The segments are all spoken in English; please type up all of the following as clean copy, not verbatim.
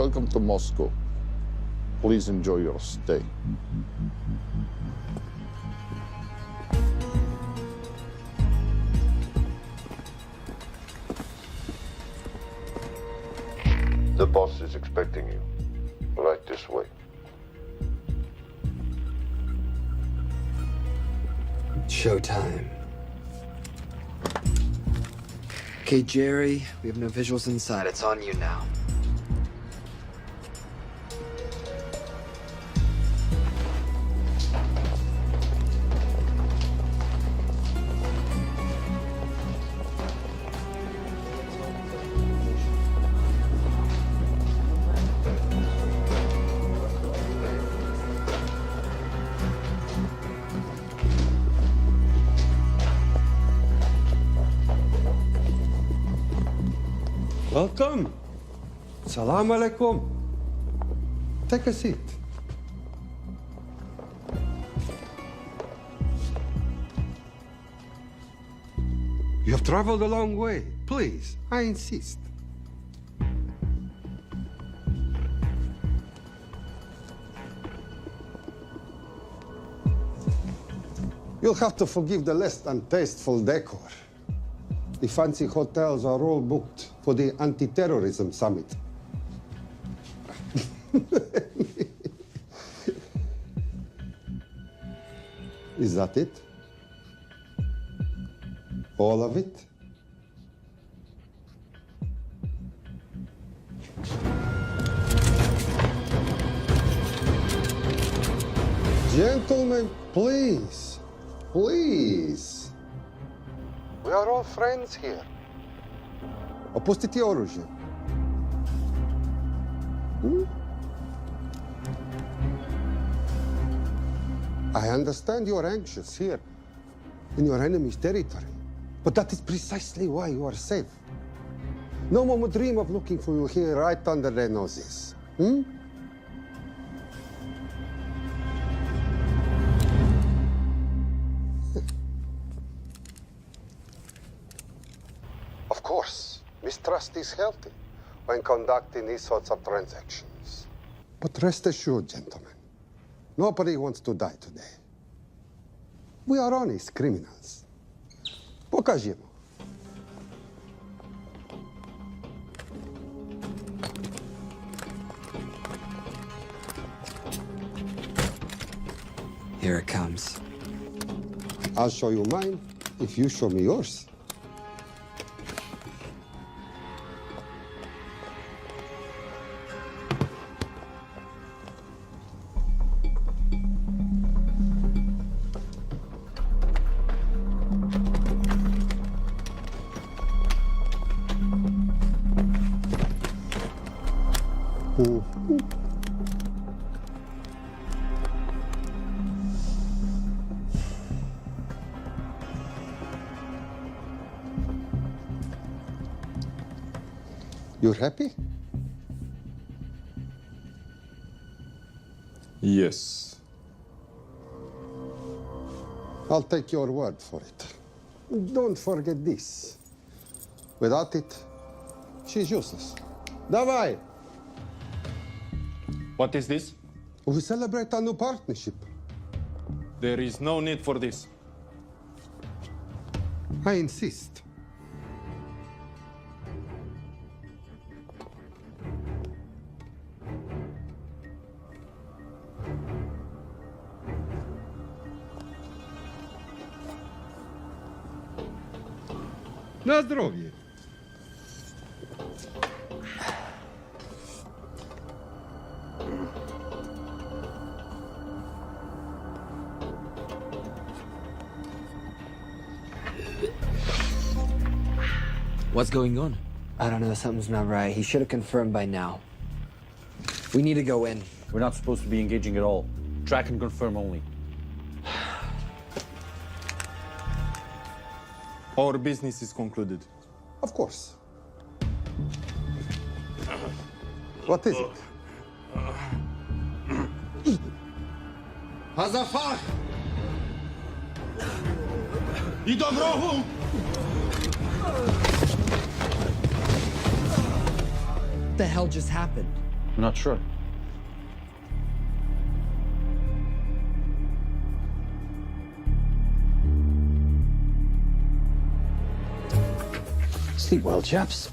Welcome to Moscow. Please enjoy your stay. The boss is expecting you. Right this way. Showtime. Okay, Jerry, we have no visuals inside. It's on you now. Welcome. Salam alaikum. Take a seat. You have traveled a long way. Please, I insist. You'll have to forgive the less than tasteful decor. The fancy hotels are all booked for the anti-terrorism summit. Is that it? All of it? Gentlemen, please, please. We are all friends here. Opustite oružje. I understand you are anxious here in your enemy's territory, but that is precisely why you are safe. No one would dream of looking for you here right under their noses. Of course, mistrust is healthy when conducting these sorts of transactions. But rest assured, gentlemen, nobody wants to die today. We are honest criminals. Покажемо. Here it comes. I'll show you mine if you show me yours. You're happy? Yes. I'll take your word for it. Don't forget this. Without it, she's useless. Давай! What is this? We celebrate our new partnership. There is no need for this. I insist. Na zdrowie. What's going on? I don't know. Something's not right. He should have confirmed by now. We need to go in. We're not supposed to be engaging at all. Track and confirm only. Our business is concluded. Of course. What is it? Hazafar! I dorogu! What the hell just happened? I'm not sure. Sleep well, chaps.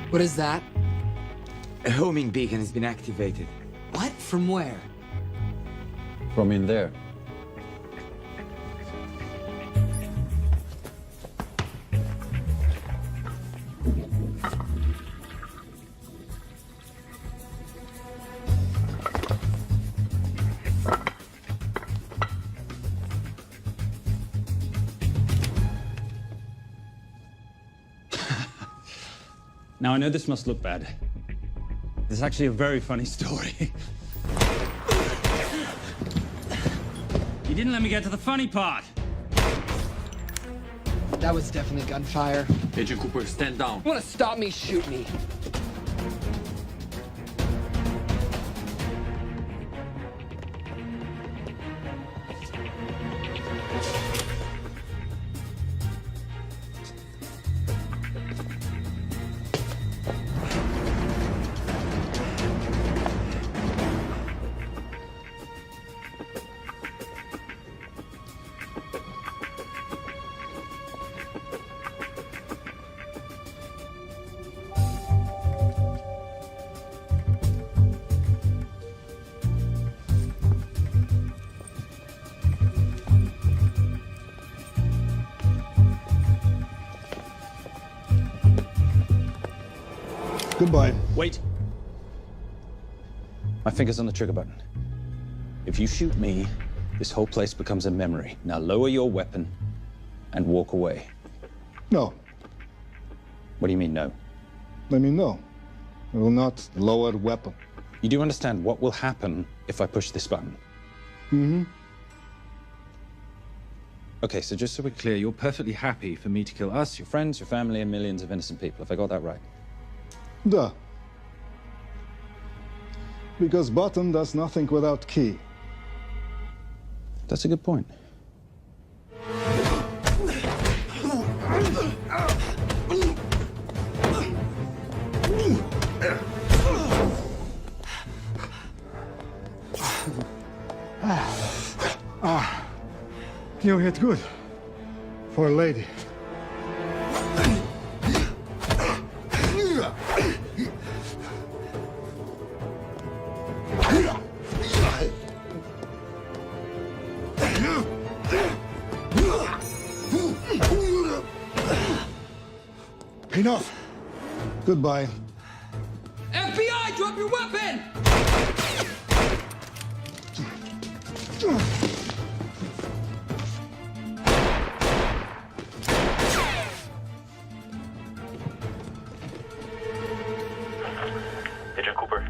What is that? A homing beacon has been activated. What? From where? From in there. Now, I know this must look bad. This is actually a very funny story. You didn't let me get to the funny part. That was definitely gunfire. Agent Cooper, stand down. You wanna stop me, shoot me. Goodbye. Wait. My finger's on the trigger button. If you shoot me, this whole place becomes a memory. Now lower your weapon and walk away. No, What do you mean, no? let me know. I will not lower weapon. You do understand what will happen if I push this button? Mm-hmm. Okay, so just so we're clear, you're perfectly happy for me to kill us, your friends, your family, and millions of innocent people. Have I got that right? Duh. Because button does nothing without key. That's a good point. You hit good. For a lady. Enough. Goodbye. FBI, drop your weapon! Agent Cooper.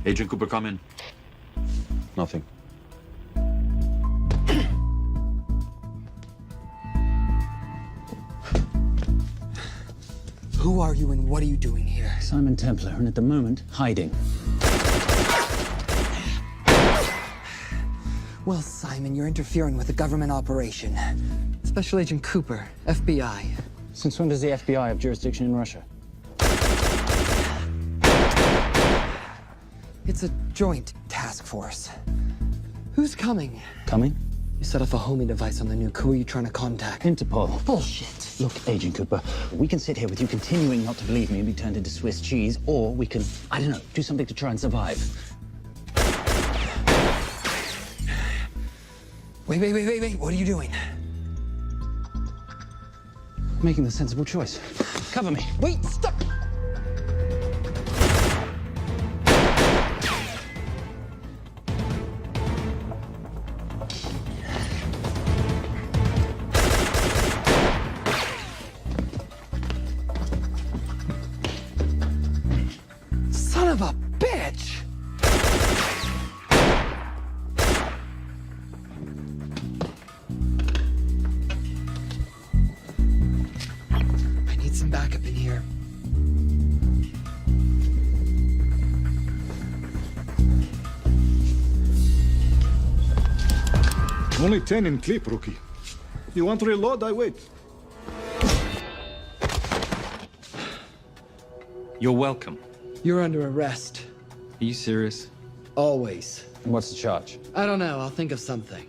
Agent Cooper, come in. Nothing. Who are you and what are you doing here? Simon Templar, and at the moment, hiding. Well, Simon, you're interfering with a government operation. Special Agent Cooper, FBI. Since when does the FBI have jurisdiction in Russia? It's a joint task force. Who's coming? Coming? You set off a homing device on the nuke. Who are you trying to contact? Interpol. Bullshit. Look, Agent Cooper, we can sit here with you continuing not to believe me and be turned into Swiss cheese, or we can, I don't know, do something to try and survive. Wait. What are you doing? Making the sensible choice. Cover me. Wait, stop! Son of a bitch! I need some backup in here. Only 10 in clip, rookie. You want to reload? I wait. You're welcome. You're under arrest. Are you serious? Always. And what's the charge? I don't know. I'll think of something.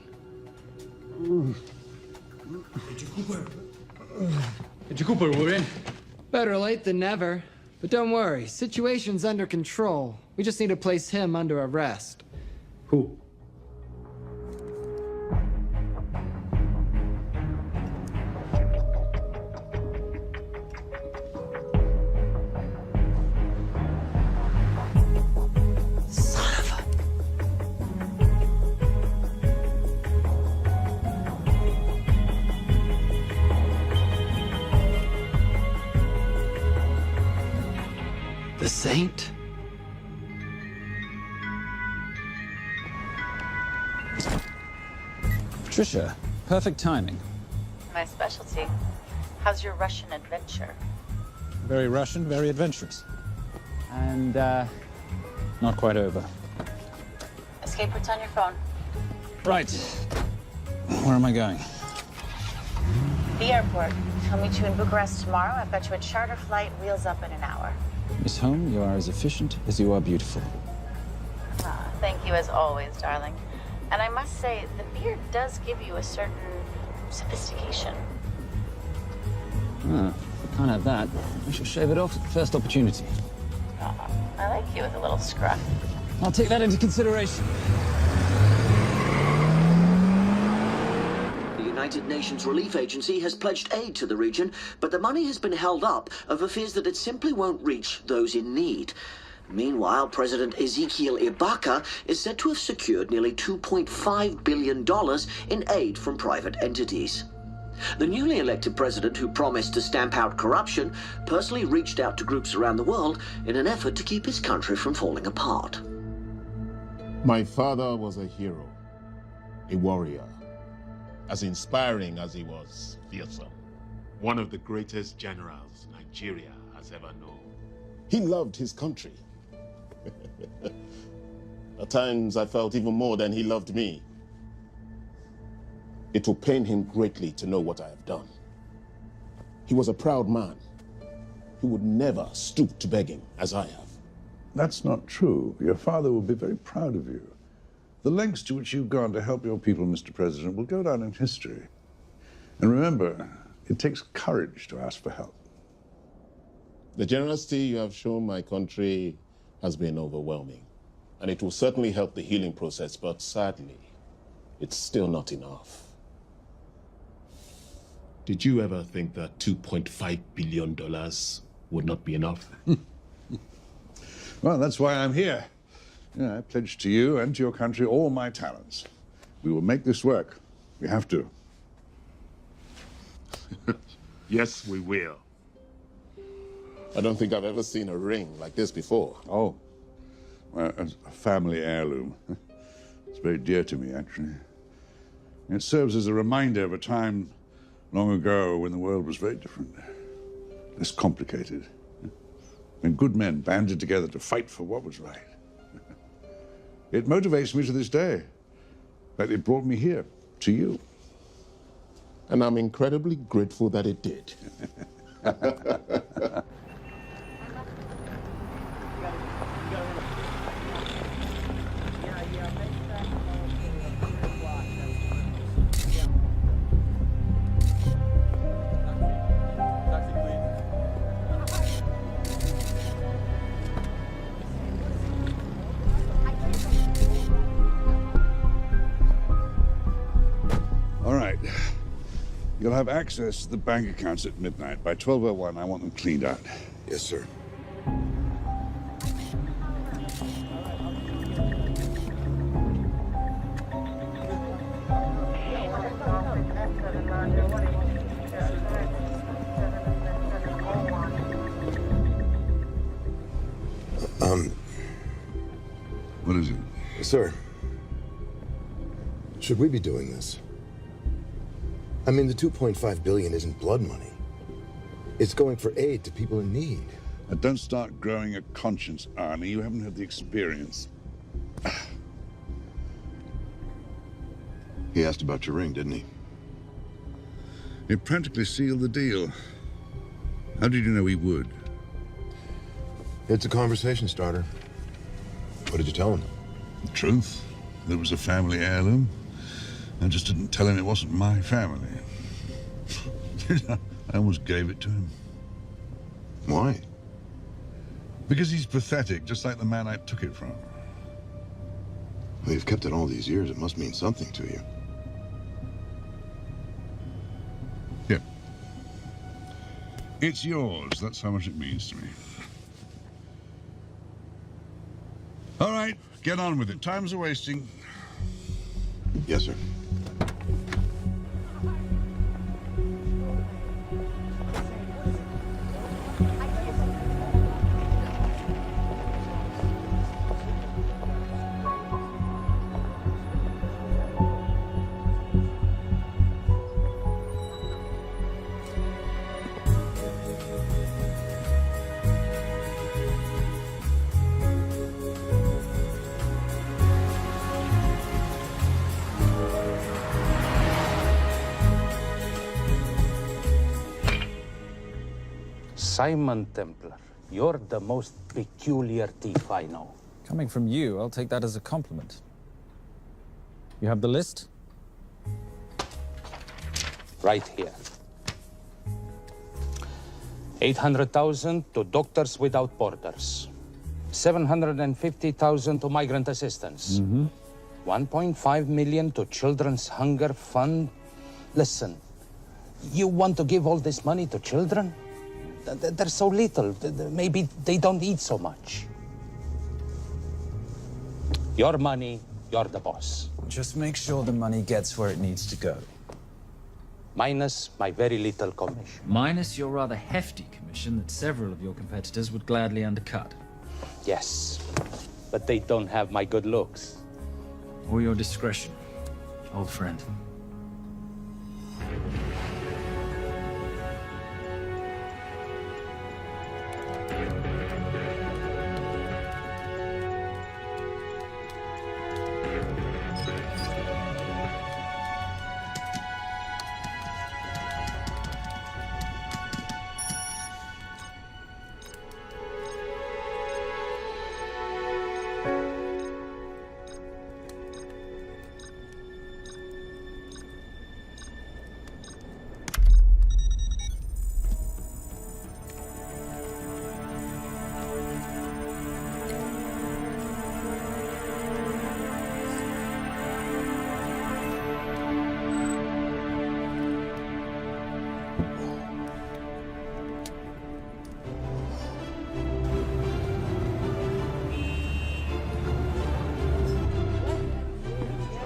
Agent Cooper, we're in. Better late than never. But don't worry. Situation's under control. We just need to place him under arrest. Who? Son of a... The Saint? Patricia, perfect timing. My specialty. How's your Russian adventure? Very Russian, very adventurous. And, not quite over. Escape routes on your phone. Right. Where am I going? The airport. I'll meet you in Bucharest tomorrow. I've got you a charter flight, wheels up in an hour. Miss Holm, you are as efficient as you are beautiful. Ah, thank you as always, darling. And I must say, the beard does give you a certain sophistication. Ah, if I can't have that. I shall shave it off at the first opportunity. Oh, I like you with a little scruff. I'll take that into consideration. The United Nations Relief Agency has pledged aid to the region, but the money has been held up over fears that it simply won't reach those in need. Meanwhile, President Ezekiel Ibaka is said to have secured nearly $2.5 billion in aid from private entities. The newly elected president, who promised to stamp out corruption, personally reached out to groups around the world in an effort to keep his country from falling apart. My father was a hero, a warrior, as inspiring as he was fearsome. One of the greatest generals Nigeria has ever known. He loved his country. At times, I felt even more than he loved me. It will pain him greatly to know what I have done. He was a proud man. He would never stoop to begging, as I have. That's not true. Your father will be very proud of you. The lengths to which you've gone to help your people, Mr. President, will go down in history. And remember, it takes courage to ask for help. The generosity you have shown my country has been overwhelming, and it will certainly help the healing process, but sadly, it's still not enough. Did you ever think that $2.5 billion would not be enough? Well, that's why I'm here. I pledge to you and to your country all my talents. We will make this work. We have to. Yes, we will. I don't think I've ever seen a ring like this before. Oh, well, a family heirloom. It's very dear to me, actually. It serves as a reminder of a time long ago when the world was very different, less complicated, when good men banded together to fight for what was right. It motivates me to this day. That it brought me here, to you. And I'm incredibly grateful that it did. All right. You'll have access to the bank accounts at midnight. By 12:01, I want them cleaned out. Yes, sir. What is it? Sir, should we be doing this? I mean, the $2.5 billion isn't blood money. It's going for aid to people in need. Now, don't start growing a conscience, Arnie. You haven't had the experience. He asked about your ring, didn't he? It practically sealed the deal. How did you know he would? It's a conversation starter. What did you tell him? The truth. There was a family heirloom. I just didn't tell him it wasn't my family. I almost gave it to him. Why? Because he's pathetic, just like the man I took it from. Well, you've kept it all these years. It must mean something to you. Yeah. It's yours. That's how much it means to me. All right, get on with it. Time's a-wasting. Yes, sir. Simon Templar, you're the most peculiar thief I know. Coming from you, I'll take that as a compliment. You have the list? Right here. 800,000 to Doctors Without Borders. 750,000 to migrant assistance. 1.5 million to Children's Hunger Fund. Listen, you want to give all this money to children? They're so little. Maybe they don't eat so much. Your money, you're the boss. Just make sure the money gets where it needs to go. Minus my very little commission. Minus your rather hefty commission that several of your competitors would gladly undercut. Yes, but they don't have my good looks. Or your discretion, old friend.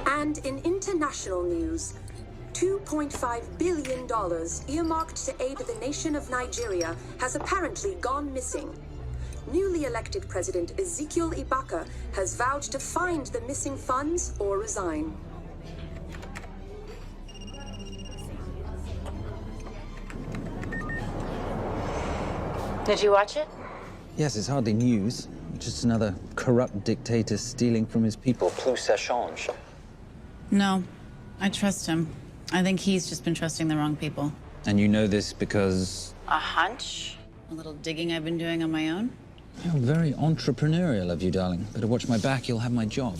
And in international news, $2.5 billion earmarked to aid the nation of Nigeria has apparently gone missing. Newly elected President Ezekiel Ibaka has vowed to find the missing funds or resign. Did you watch it? Yes, it's hardly news. Just another corrupt dictator stealing from his people. Plus ça change. No, I trust him. I think he's just been trusting the wrong people. And you know this because... A hunch? A little digging I've been doing on my own? You're very entrepreneurial of you, darling. Better watch my back, you'll have my job.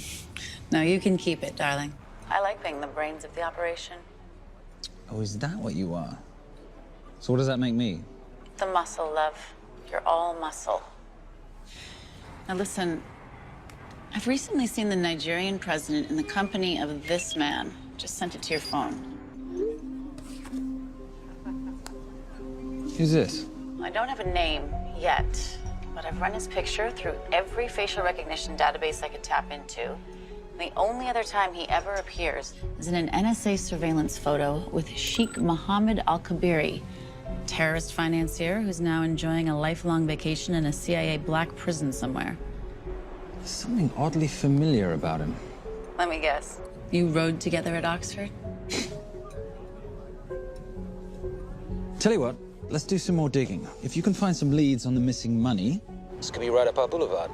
No, you can keep it, darling. I like being the brains of the operation. Oh, is that what you are? So what does that make me? The muscle, love. You're all muscle. Now listen, I've recently seen the Nigerian president in the company of this man. Just sent it to your phone. Who's this? I don't have a name yet, but I've run his picture through every facial recognition database I could tap into. The only other time he ever appears Is in an NSA surveillance photo with Sheikh Mohammed Al-Kabiri, terrorist financier who's now enjoying a lifelong vacation in a CIA black prison somewhere. There's something oddly familiar about him. Let me guess. You rode together at Oxford? Tell you what, let's do some more digging. If you can find some leads on the missing money, this could be right up our boulevard.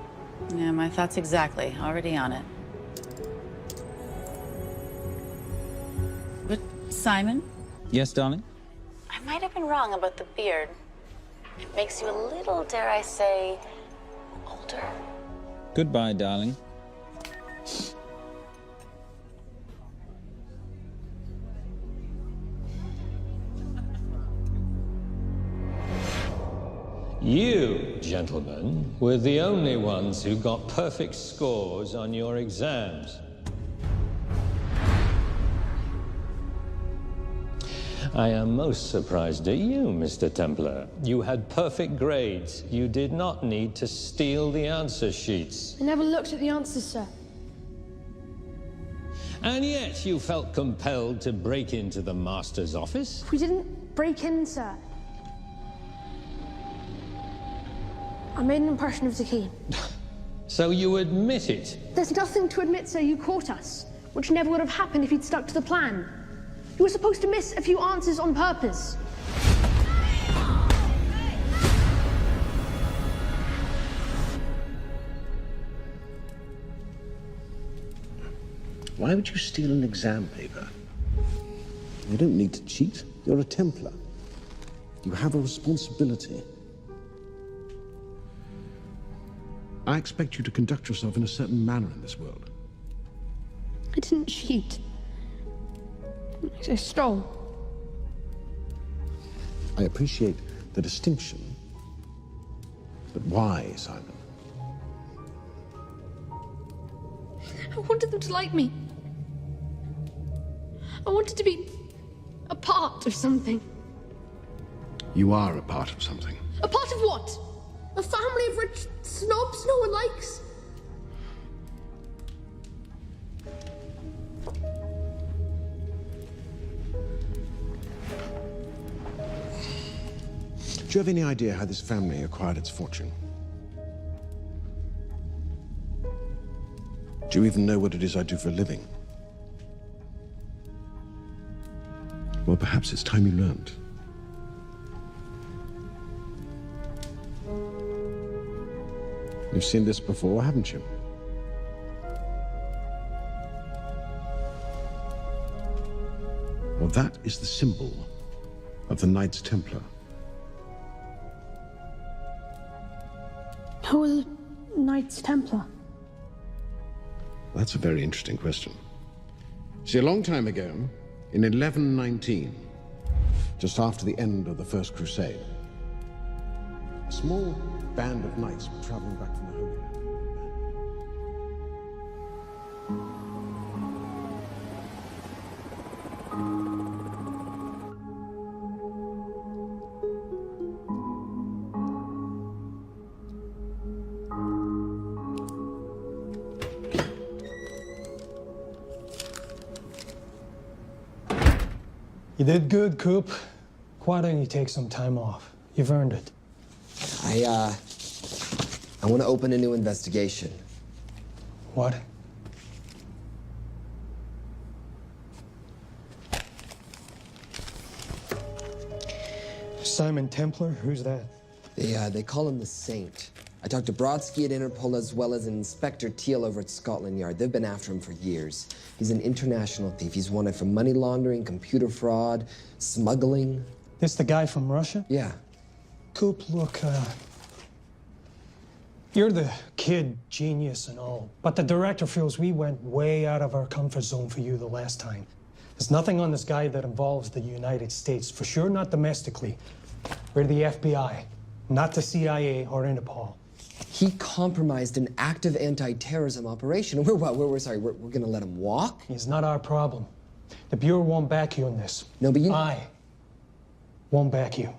Yeah, my thoughts exactly. Already on it. But Simon, Yes, darling? I might have been wrong about the beard. It makes you a little, dare I say, older. Goodbye, darling. You, gentlemen, were the only ones who got perfect scores on your exams. I am most surprised at you, Mr. Templar. You had perfect grades. You did not need to steal the answer sheets. I never looked at the answers, sir. And yet you felt compelled to break into the master's office? We didn't break in, sir. I made an impression of the key. So you admit it? There's nothing to admit, sir. You caught us, which never would have happened if you'd stuck to the plan. You were supposed to miss a few answers on purpose. Why would you steal an exam paper? You don't need to cheat. You're a Templar. You have a responsibility. I expect you to conduct yourself in a certain manner in this world. I didn't cheat. I stole. I appreciate the distinction. But why, Simon? I wanted them to like me. I wanted to be a part of something. You are a part of something. A part of what? A family of rich snobs no one likes? Do you have any idea how this family acquired its fortune? Do you even know what it is I do for a living? Well, perhaps it's time you learned. You've seen this before, haven't you? Well, that is the symbol of the Knights Templar. Who are the Knights Templar? That's a very interesting question. See, a long time ago, in 1119, just after the end of the First Crusade, a small band of knights were traveling back from the Holy Land. You did good, Coop. Why don't you take some time off? You've earned it. I want to open a new investigation. What? Simon Templar? Who's that? They call him the Saint. I talked to Brodsky at Interpol as well as Inspector Teal over at Scotland Yard. They've been after him for years. He's an international thief. He's wanted for money laundering, computer fraud, smuggling. This the guy from Russia? Yeah. Coop, look, you're the kid genius and all, but the director feels we went way out of our comfort zone for you the last time. There's nothing on this guy that involves the United States, for sure not domestically. We're the FBI, not the CIA or Interpol. He compromised an active anti-terrorism operation. We're gonna let him walk? It's not our problem. The Bureau won't back you on this. No, but I won't back you.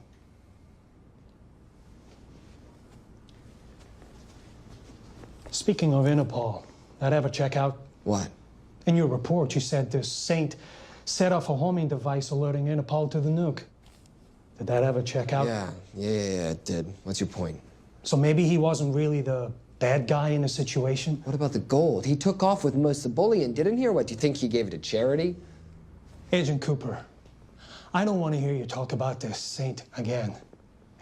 Speaking of Interpol, that ever check out? What? In your report, you said this Saint set off a homing device alerting Interpol to the nuke. Did that ever check out? Yeah, it did. What's your point? So maybe he wasn't really the bad guy in the situation? What about the gold? He took off with most of the bullion, didn't he? Or what, do you think he gave it to charity? Agent Cooper, I don't want to hear you talk about this Saint again.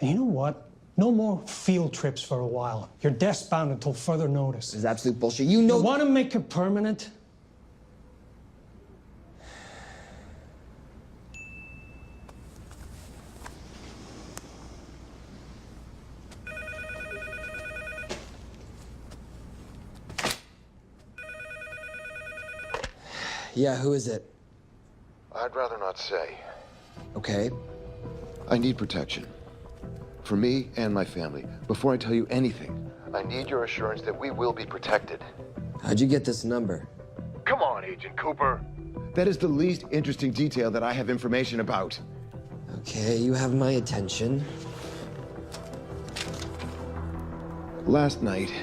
And you know what? No more field trips for a while. You're desk-bound until further notice. This is absolute bullshit. You know... You want to make it permanent? Yeah, who is it? I'd rather not say. Okay. I need protection. For me and my family. Before I tell you anything, I need your assurance that we will be protected. How'd you get this number? Come on, Agent Cooper. That is the least interesting detail that I have information about. Okay, you have my attention. Last night,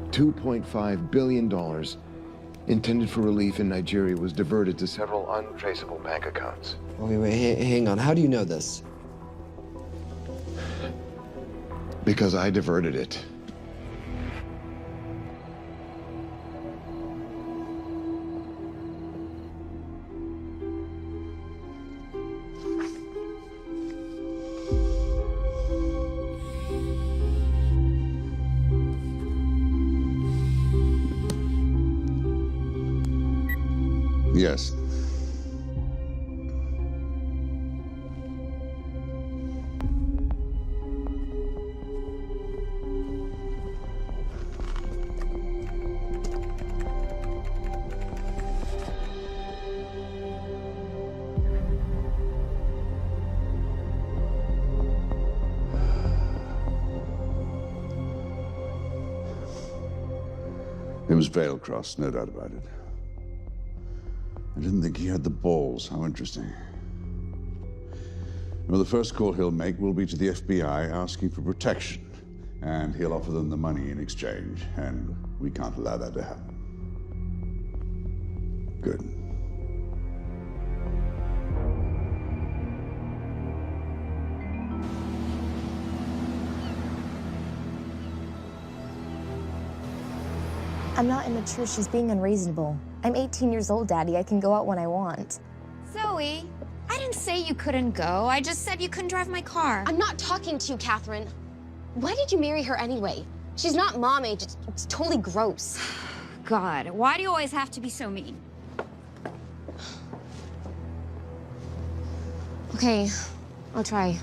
$2.5 billion intended for relief in Nigeria was diverted to several untraceable bank accounts. Wait, hang on. How do you know this? Because I diverted it. Yes. It was Veilcross, no doubt about it. I didn't think he had the balls. How interesting. Well, the first call he'll make will be to the FBI asking for protection. And he'll offer them the money in exchange. And we can't allow that to happen. Good. I'm not immature. She's being unreasonable. I'm 18 years old, Daddy. I can go out when I want. Zoe, I didn't say you couldn't go. I just said you couldn't drive my car. I'm not talking to you, Catherine. Why did you marry her anyway? She's not mom age. It's totally gross. God, why do you always have to be so mean? Okay, I'll try.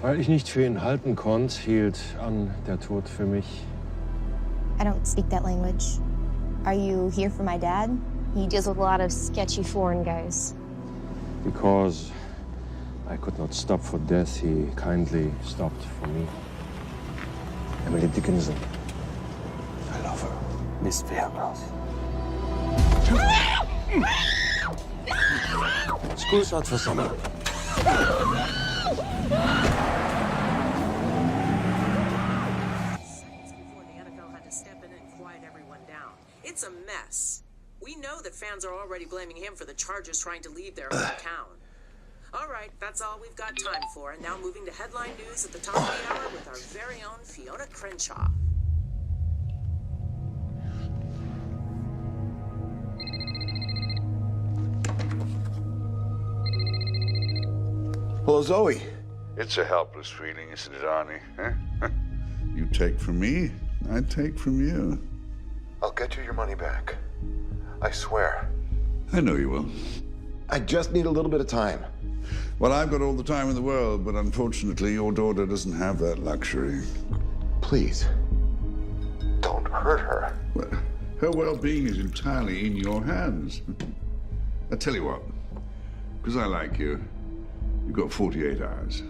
Weil ich nicht für ihn halten konnte, hielt an der Tod für mich. I don't speak that language. Are you here for my dad? He deals with a lot of sketchy foreign guys. Because I could not stop for death, he kindly stopped for me. Emily Dickinson. I love her. Miss Veilcross. School's out for summer. It's a mess. We know that fans are already blaming him for the Chargers trying to leave their hometown. All right, that's all we've got time for. And now moving to headline news at the top of the hour with our very own Fiona Crenshaw. Hello, Zoe. It's a helpless feeling, isn't it, Arnie? Huh? You take from me, I take from you. I'll get you your money back. I swear. I know you will. I just need a little bit of time. Well, I've got all the time in the world, but unfortunately, your daughter doesn't have that luxury. Please, don't hurt her. Well, her well-being is entirely in your hands. I tell you what, because I like you, you've got 48 hours.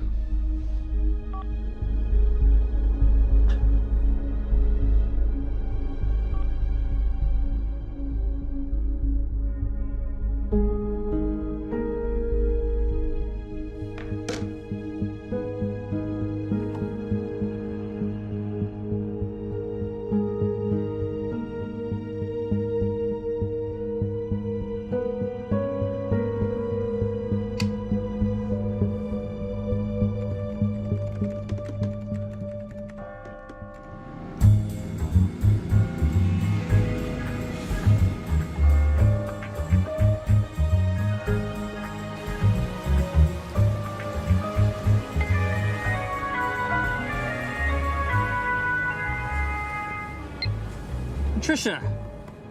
Trisha,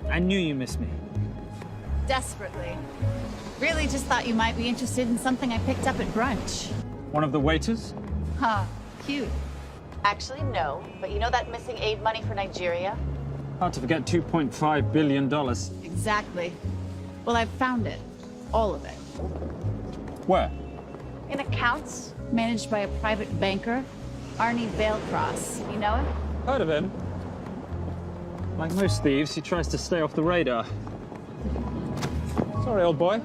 I knew you missed me. Desperately. Really just thought you might be interested in something I picked up at brunch. One of the waiters? Huh, cute. Actually, no. But you know that missing aid money for Nigeria? Hard to forget $2.5 billion. Exactly. Well, I've found it. All of it. Where? In accounts managed by a private banker, Arnie Vailcross. You know him? Heard of him. Like most thieves, he tries to stay off the radar. Sorry, old boy.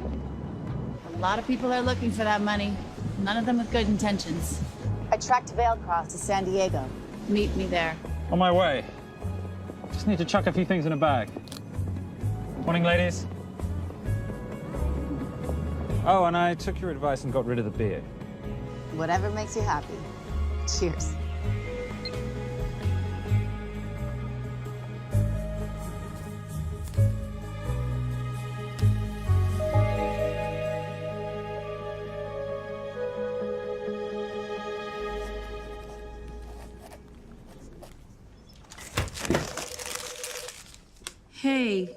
A lot of people are looking for that money. None of them with good intentions. I tracked Vailcross to San Diego. Meet me there. On my way. Just need to chuck a few things in a bag. Morning, ladies. Oh, and I took your advice and got rid of the beer. Whatever makes you happy. Cheers. Hey.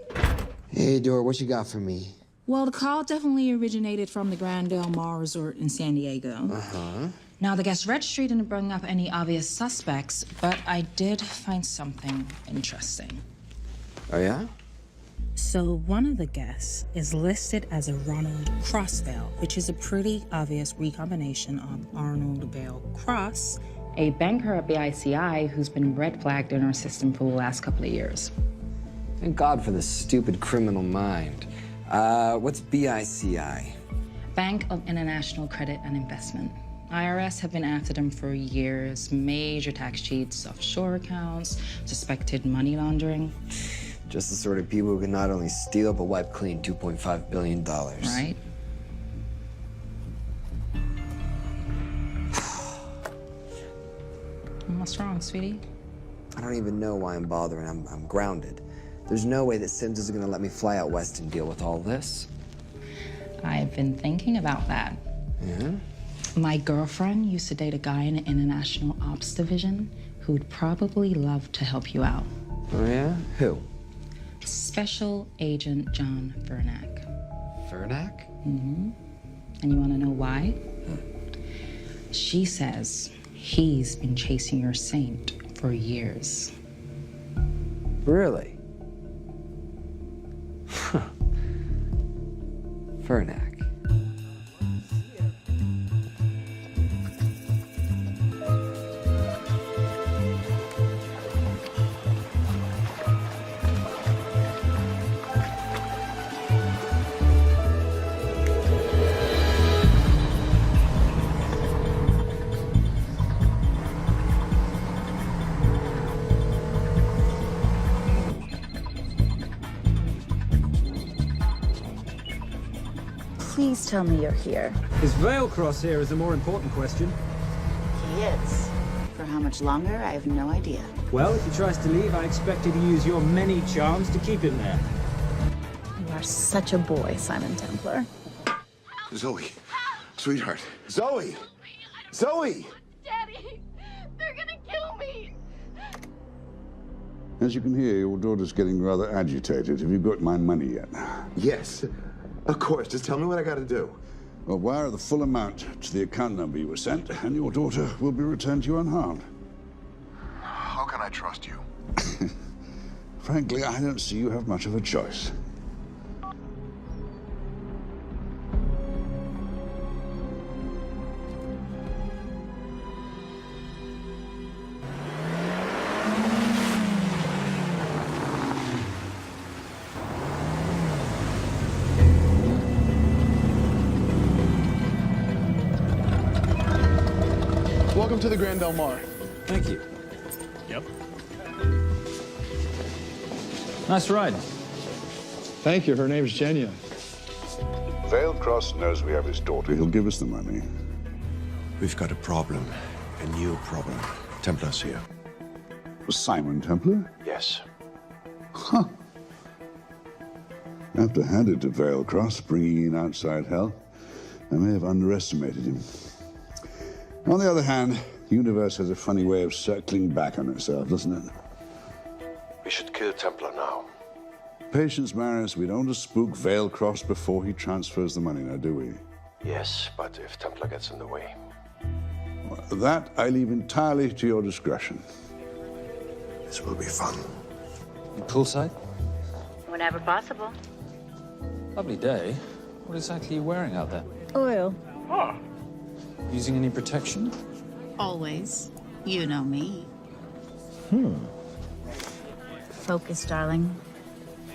Hey, Dora, what you got for me? Well, the call definitely originated from the Grand Del Mar Resort in San Diego. Uh-huh. Now, the guest registry didn't bring up any obvious suspects, but I did find something interesting. Oh, yeah? So one of the guests is listed as a Ronald Crossvale, which is a pretty obvious recombination of Arnold Vale Cross, a banker at BICI who's been red flagged in our system for the last couple of years. Thank God for this stupid criminal mind. What's BICI? Bank of International Credit and Investment. IRS have been after them for years. Major tax cheats, offshore accounts, suspected money laundering. Just the sort of people who can not only steal but wipe clean $2.5 billion. Right? What's wrong, sweetie? I don't even know why I'm bothering. I'm grounded. There's no way that Sims is gonna let me fly out west and deal with all this. I've been thinking about that. Yeah? My girlfriend used to date a guy in the International Ops Division who'd probably love to help you out. Oh, yeah? Who? Special Agent John Vernack. Vernack? Mm-hmm. And you want to know why? She says he's been chasing your saint for years. Really? Huh. Vernack. Please tell me you're here. Is Vailcross here is a more important question. He is. For how much longer, I have no idea. Well, if he tries to leave, I expect you to use your many charms to keep him there. You are such a boy, Simon Templar. Zoe, sweetheart. Zoe! Zoe! Daddy, they're gonna kill me. As you can hear, your daughter's getting rather agitated. Have you got my money yet? Yes, of course. Just tell me what I gotta do. Well, wire the full amount to the account number you were sent, and your daughter will be returned to you unharmed. How can I trust you? Frankly, I don't see you have much of a choice. Welcome to the Grand Del Mar. Thank you. Yep. Nice ride. Thank you. Her name's Genya. Vailcross knows we have his daughter. He'll give us the money. We've got a problem. A new problem. Templar's here. Was Simon Templar? Yes. Huh. I have to hand it to Vailcross, bringing in outside help. I may have underestimated him. On the other hand, the universe has a funny way of circling back on itself, doesn't it? We should kill Templar now. Patience, Maris. We don't want to spook Vailcross before he transfers the money, now, do we? Yes, but if Templar gets in the way. Well, that I leave entirely to your discretion. This will be fun. Poolside? Whenever possible. Lovely day. What exactly are you wearing out there? Oil. Using any protection? Always. You know me. Hmm. Focus, darling.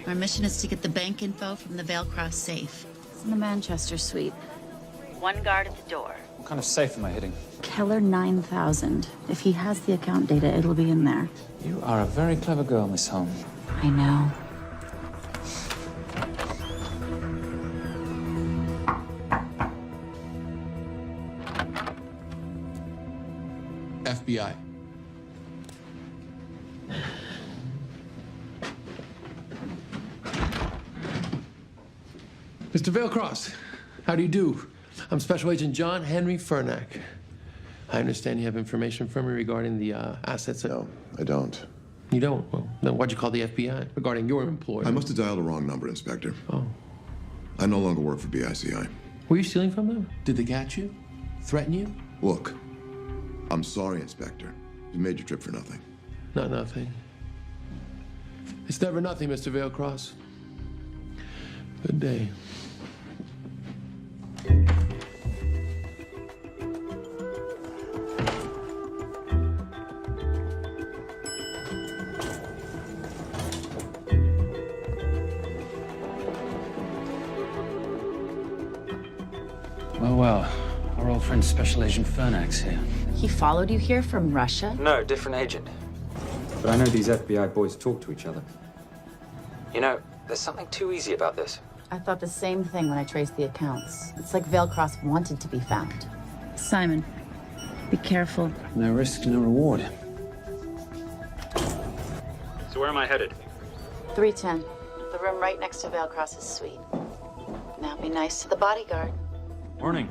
Our mission is to get the bank info from the Vale Cross safe. It's in the Manchester suite. One guard at the door. What kind of safe am I hitting? Keller 9000. If he has the account data, it'll be in there. You are a very clever girl, Miss Holm. I know. FBI. Mr. Vailcross, how do you do? I'm Special Agent John Henry Furnack. I understand you have information from me regarding the assets. No, I don't. You don't? Well, then why'd you call the FBI regarding your employer? I must have dialed the wrong number, Inspector. Oh. I no longer work for BICI. Were you stealing from them? Did they catch you? Threaten you? Look, I'm sorry, Inspector. You made your trip for nothing. Not nothing. It's never nothing, Mr. Vailcross. Good day. Well, our old friend Special Agent Furnack's here. He followed you here from Russia? No, different agent. But I know these FBI boys talk to each other. You know, there's something too easy about this. I thought the same thing when I traced the accounts. It's like Vailcross wanted to be found. Simon, be careful. No risk, no reward. So where am I headed? 310. The room right next to Vailcross's suite. Now be nice to the bodyguard. Morning.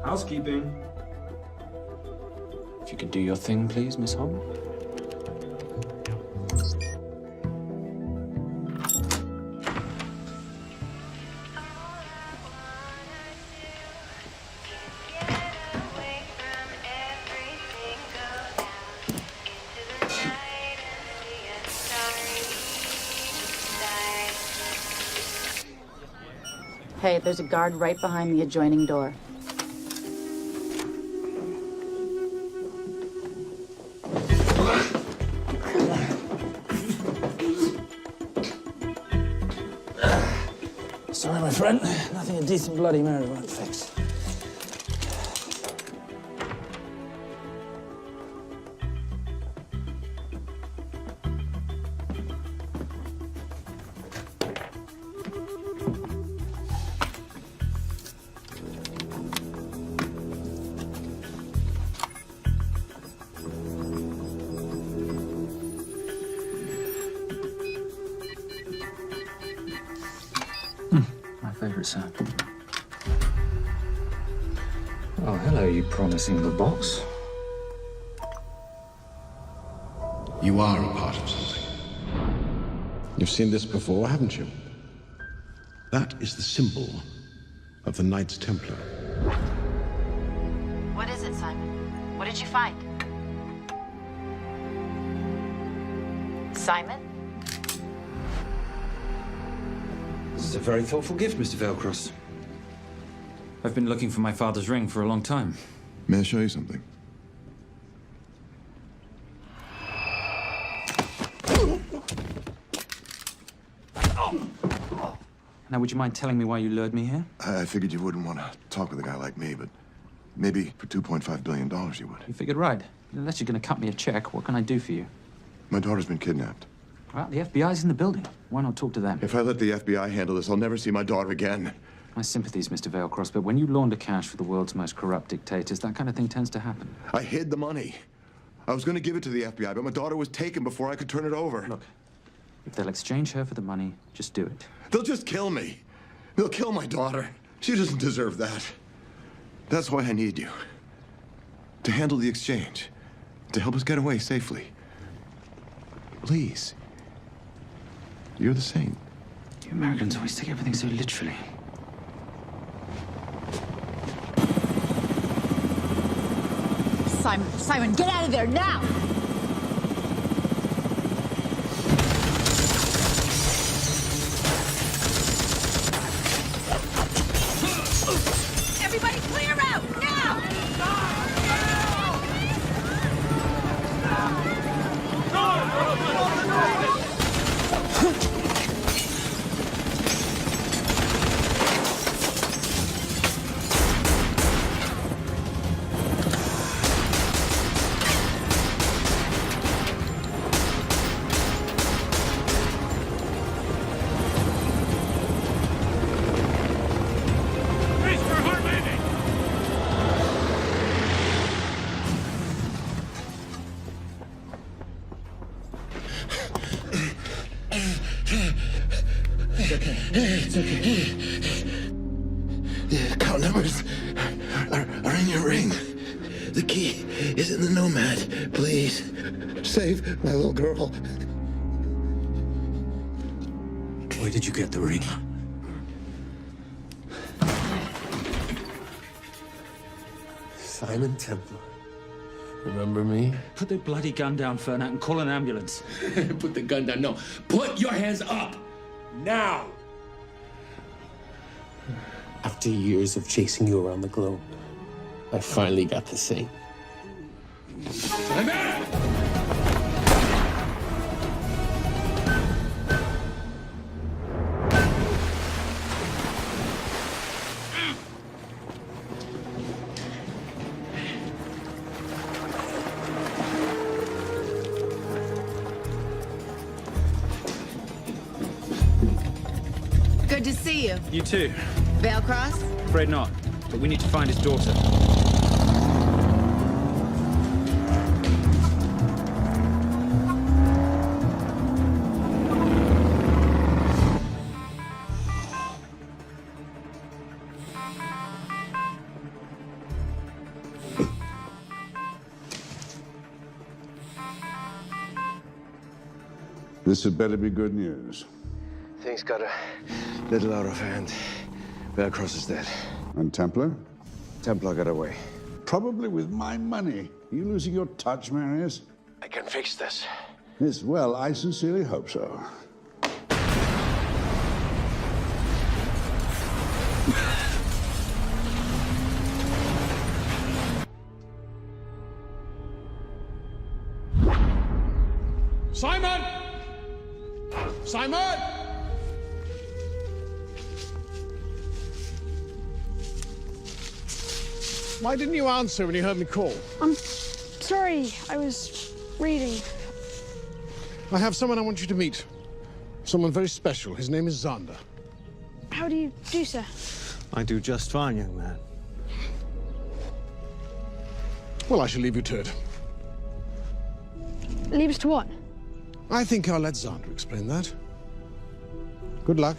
Housekeeping. If you could do your thing, please, Miss Holm. Hey, there's a guard right behind the adjoining door. Sorry, my friend. Nothing a decent Bloody Mary won't fix. Favorite sound. Oh, hello, you promising little box. You are a part of something. You've seen this before, haven't you? That is the symbol of the Knights Templar. What is it, Simon? What did you find? Simon? This is a very thoughtful gift, Mr. Vailcross. I've been looking for my father's ring for a long time. May I show you something? Now, would you mind telling me why you lured me here? I figured you wouldn't want to talk with a guy like me, but maybe for $2.5 billion you would. You figured right. Unless you're going to cut me a check, what can I do for you? My daughter's been kidnapped. Well, the FBI's in the building. Why not talk to them? If I let the FBI handle this, I'll never see my daughter again. My sympathies, Mr. Vailcross, but when you launder cash for the world's most corrupt dictators, that kind of thing tends to happen. I hid the money. I was going to give it to the FBI, but my daughter was taken before I could turn it over. Look, if they'll exchange her for the money, just do it. They'll just kill me. They'll kill my daughter. She doesn't deserve that. That's why I need you. To handle the exchange. To help us get away safely. Please. You're the saint. You Americans always take everything so literally. Simon, get out of there now! okay. It's okay. The account numbers are in your ring. The key is in the Nomad. Please, save my little girl. Where did you get the ring? Simon Templar. Remember me? Put the bloody gun down, Fernak, and call an ambulance. Put the gun down. No. Put your hands up. Now. After years of chasing you around the globe, I finally got to say, I'm back! Good to see you. You too. Vale Cross? Afraid not, but we need to find his daughter. This had better be good news. Things got a little out of hand. Velcross is dead. And Templar? Templar got away. Probably with my money. Are you losing your touch, Marius? I can fix this. Yes, well, I sincerely hope so. Simon! Simon! Why didn't you answer when you heard me call? I'm sorry, I was reading. I have someone I want you to meet. Someone very special. His name is Xander. How do you do, sir? I do just fine, young man. Well, I shall leave you to it. Leave us to what? I think I'll let Xander explain that. Good luck.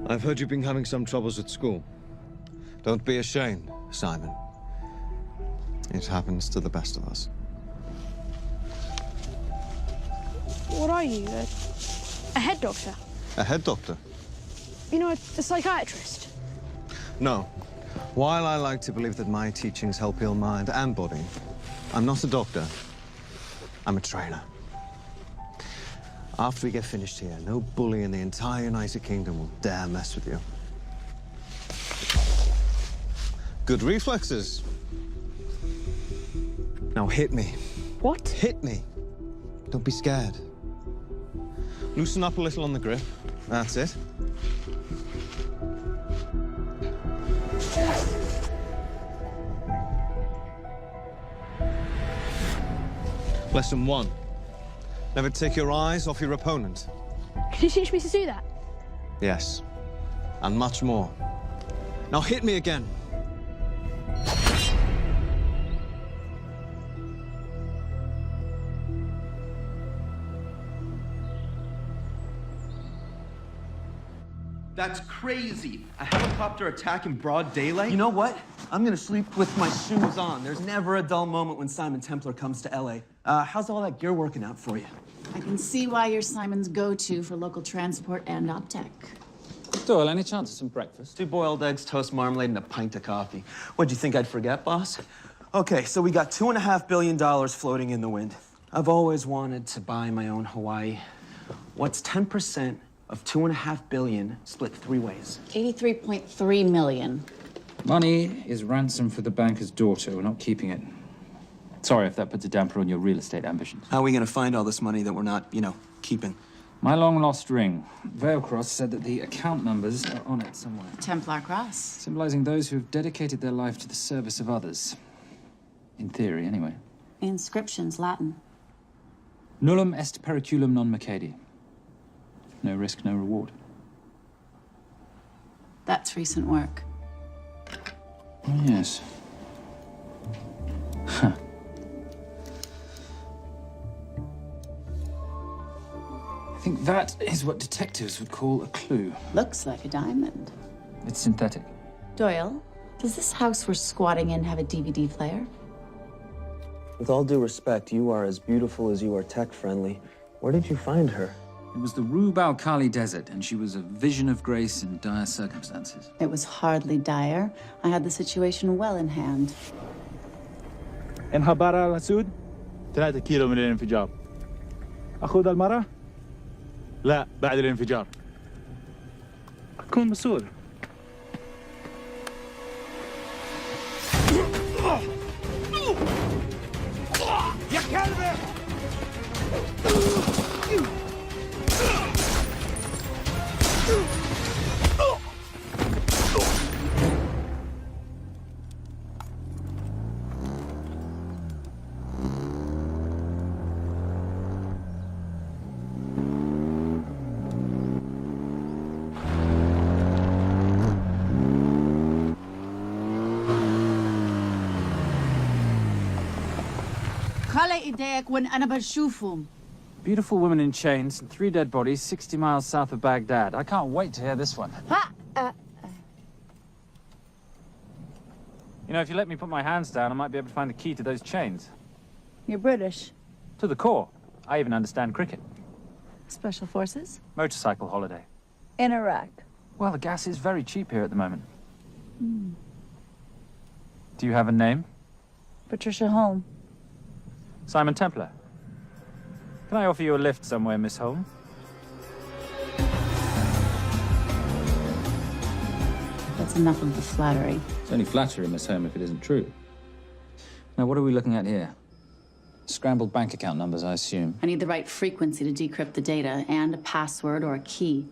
I've heard you've been having some troubles at school. Don't be ashamed, Simon. It happens to the best of us. What are you, a head doctor? A head doctor? You know, a psychiatrist? No. While I like to believe that my teachings help heal mind and body, I'm not a doctor. I'm a trainer. After we get finished here, no bully in the entire United Kingdom will dare mess with you. Good reflexes. Now hit me. What? Hit me. Don't be scared. Loosen up a little on the grip. That's it. Lesson 1. Never take your eyes off your opponent. Can you teach me to do that? Yes. And much more. Now hit me again. That's crazy. A helicopter attack in broad daylight? You know what? I'm gonna sleep with my shoes on. There's never a dull moment when Simon Templar comes to LA. How's all that gear working out for you? I can see why you're Simon's go-to for local transport and optech. Doyle, any chance of some breakfast? 2 boiled eggs, toast, marmalade, and a pint of coffee. What'd you think I'd forget, boss? Okay, so we got $2.5 billion floating in the wind. I've always wanted to buy my own Hawaii. What's 10% of $2.5 billion split 3 ways? 83.3 million. Money is ransom for the banker's daughter. We're not keeping it. Sorry if that puts a damper on your real estate ambitions. How are we gonna find all this money that we're not, keeping? My long-lost ring. Vale Cross said that the account numbers are on it somewhere. Templar Cross. Symbolizing those who have dedicated their life to the service of others. In theory, anyway. The inscription's Latin. Nullum est periculum non mercedi. No risk, no reward. That's recent work. Oh, yes. Huh. think that is what detectives would call a clue. Looks like a diamond. It's synthetic. Doyle, does this house we're squatting in have a DVD player? With all due respect, you are as beautiful as you are tech-friendly. Where did you find her? It was the Rub al-Khali Desert, and she was a vision of grace in dire circumstances. It was hardly dire. I had the situation well in hand. انخبر على سود 3 كيلو من الانفجار. أخذ المرة؟ لا، بعد الانفجار. أكون مسؤول. يا كلبة! خلي ايديك وين انا بشوفهم. Beautiful woman in chains and 3 dead bodies 60 miles south of Baghdad. I can't wait to hear this one. You know, if you let me put my hands down, I might be able to find the key to those chains. You're British. To the core. I even understand cricket. Special forces? Motorcycle holiday. In Iraq. Well, the gas is very cheap here at the moment. Do you have a name? Patricia Holm. Simon Templar. Can I offer you a lift somewhere, Miss Holm? That's enough of the flattery. It's only flattery, Miss Holm, if it isn't true. Now, what are we looking at here? Scrambled bank account numbers, I assume. I need the right frequency to decrypt the data and a password or a key.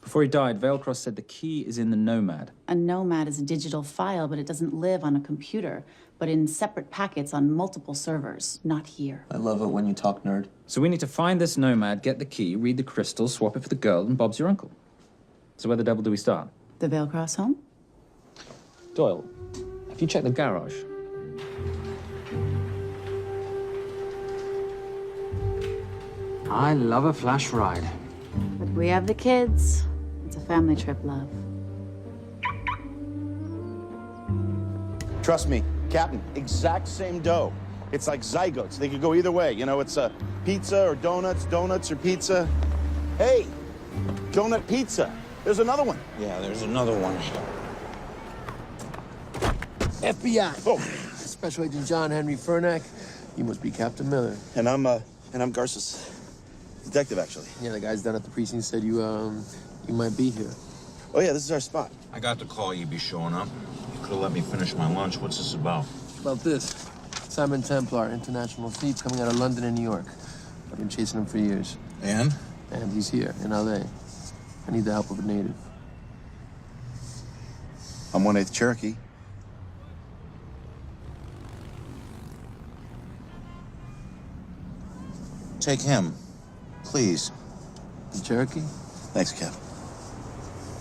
Before he died, Veilcross said the key is in the Nomad. A Nomad is a digital file, but it doesn't live on a computer, but in separate packets on multiple servers, not here. I love it when you talk nerd. So we need to find this Nomad, get the key, read the crystal, swap it for the girl, and Bob's your uncle. So where the devil do we start? The Veilcross home? Doyle, have you checked the garage? I love a flash ride. But we have the kids. It's a family trip, love. Trust me, Captain, exact same dough. It's like zygotes. They could go either way. You know, it's pizza or donuts, donuts or pizza. Hey, donut pizza. There's another one. Yeah, there's another one. FBI. Oh. Special Agent John Henry Furnack. You must be Captain Miller. And I'm Garza's detective, actually. Yeah, the guys down at the precinct said you might be here. Oh, yeah, this is our spot. I got the call you'd be showing up. You could have let me finish my lunch. What's this about? About this. Simon Templar, international thief coming out of London and New York. I've been chasing him for years. And? And he's here, in L.A. I need the help of a native. I'm 1/8 Cherokee. Take him, please. The Cherokee? Thanks, Cap.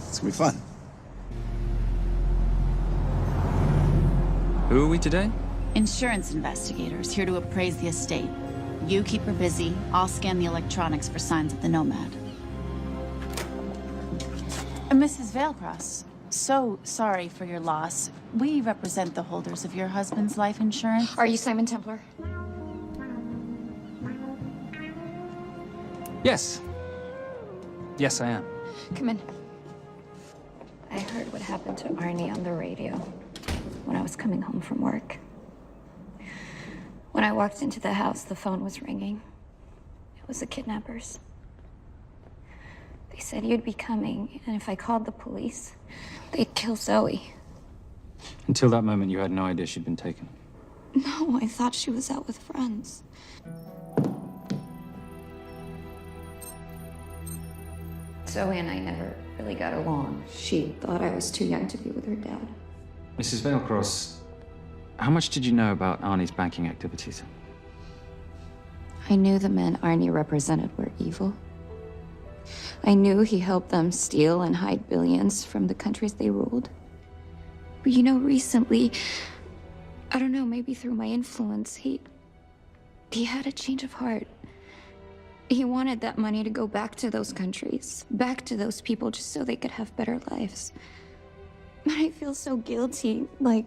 It's gonna be fun. Who are we today? Insurance investigators here to appraise the estate. You keep her busy. I'll scan the electronics for signs of the Nomad. Mrs. Veilcross, so sorry for your loss. We represent the holders of your husband's life insurance. Are you Simon Templar? Yes. Yes, I am. Come in. I heard what happened to Arnie on the radio when I was coming home from work. When I walked into the house, the phone was ringing. It was the kidnappers. They said you'd be coming, and if I called the police, they'd kill Zoe. Until that moment, you had no idea she'd been taken. No, I thought she was out with friends. Zoe and I never really got along. She thought I was too young to be with her dad. Mrs. Veilcross, how much did you know about Arnie's banking activities? I knew the men Arnie represented were evil. I knew he helped them steal and hide billions from the countries they ruled. But you know, recently, I don't know, maybe through my influence, he had a change of heart. He wanted that money to go back to those countries, back to those people, just so they could have better lives. But I feel so guilty, like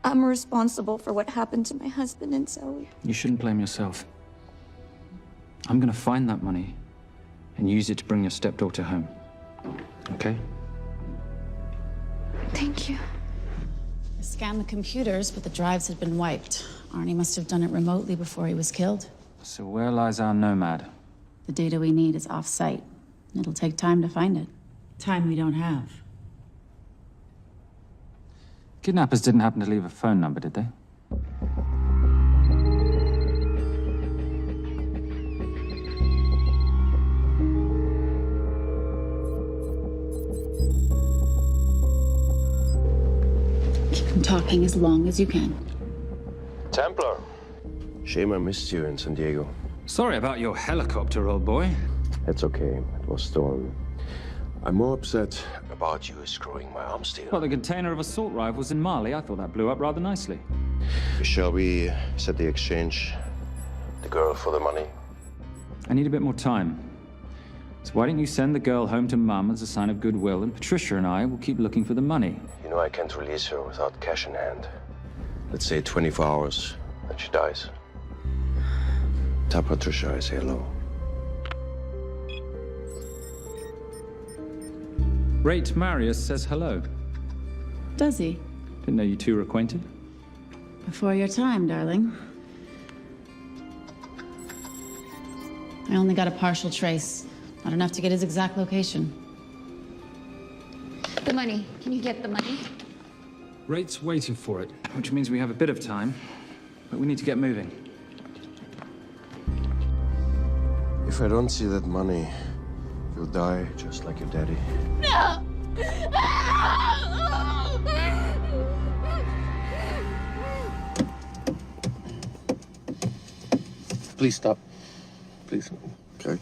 I'm responsible for what happened to my husband and Zoe. You shouldn't blame yourself. I'm gonna find that money and use it to bring your stepdaughter home. Okay? Thank you. I scanned the computers, but the drives had been wiped. Arnie must have done it remotely before he was killed. So where lies our nomad? The data we need is off-site. It'll take time to find it. Time we don't have. Kidnappers didn't happen to leave a phone number, did they? Keep them talking as long as you can. Templar. Shame I missed you in San Diego. Sorry about your helicopter, old boy. It's okay. It was stolen. I'm more upset about you screwing my arms deal. Well, the container of assault rifles in Mali, I thought that blew up rather nicely. Shall we set the exchange? The girl for the money? I need a bit more time. So why don't you send the girl home to Mum as a sign of goodwill, and Patricia and I will keep looking for the money. You know I can't release her without cash in hand. Let's say 24 hours, then she dies. Tell Patricia I say hello. Rate Marius says hello. Does he? Didn't know you two were acquainted. Before your time, darling. I only got a partial trace. Not enough to get his exact location. The money. Can you get the money? Rate's waiting for it, which means we have a bit of time, but we need to get moving. If I don't see that money, you'll die just like your daddy. No! Please stop. Please. Okay.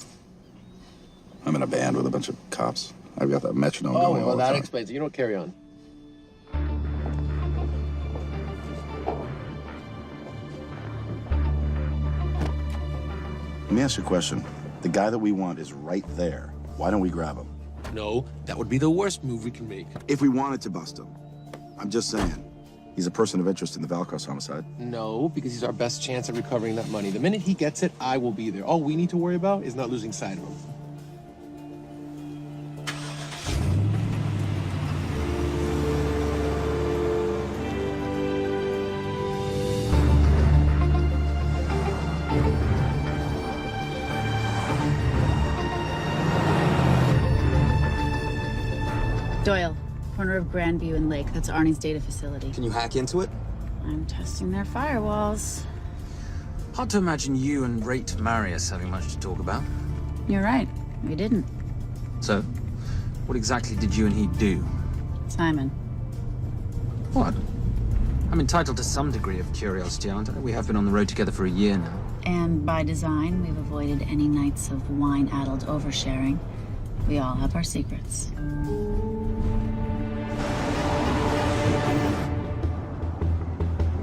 I'm in a band with a bunch of cops. I've got that metronome Oh, going all well, the that time. explains it. You don't carry on. Let me ask you a question. The guy that we want is right there. Why don't we grab him? No, that would be the worst move we can make. If we wanted to bust him. I'm just saying. He's a person of interest in the Valkos homicide. No, because he's our best chance at recovering that money. The minute he gets it, I will be there. All we need to worry about is not losing sight of him. Doyle, corner of Grandview and Lake. That's Arnie's data facility. Can you hack into it? I'm testing their firewalls. Hard to imagine you and Rate Marius having much to talk about. You're right. We didn't. So, what exactly did you and he do? Simon. What? I'm entitled to some degree of curiosity, aren't I? We have been on the road together for a year now. And by design, we've avoided any nights of wine-addled oversharing. We all have our secrets.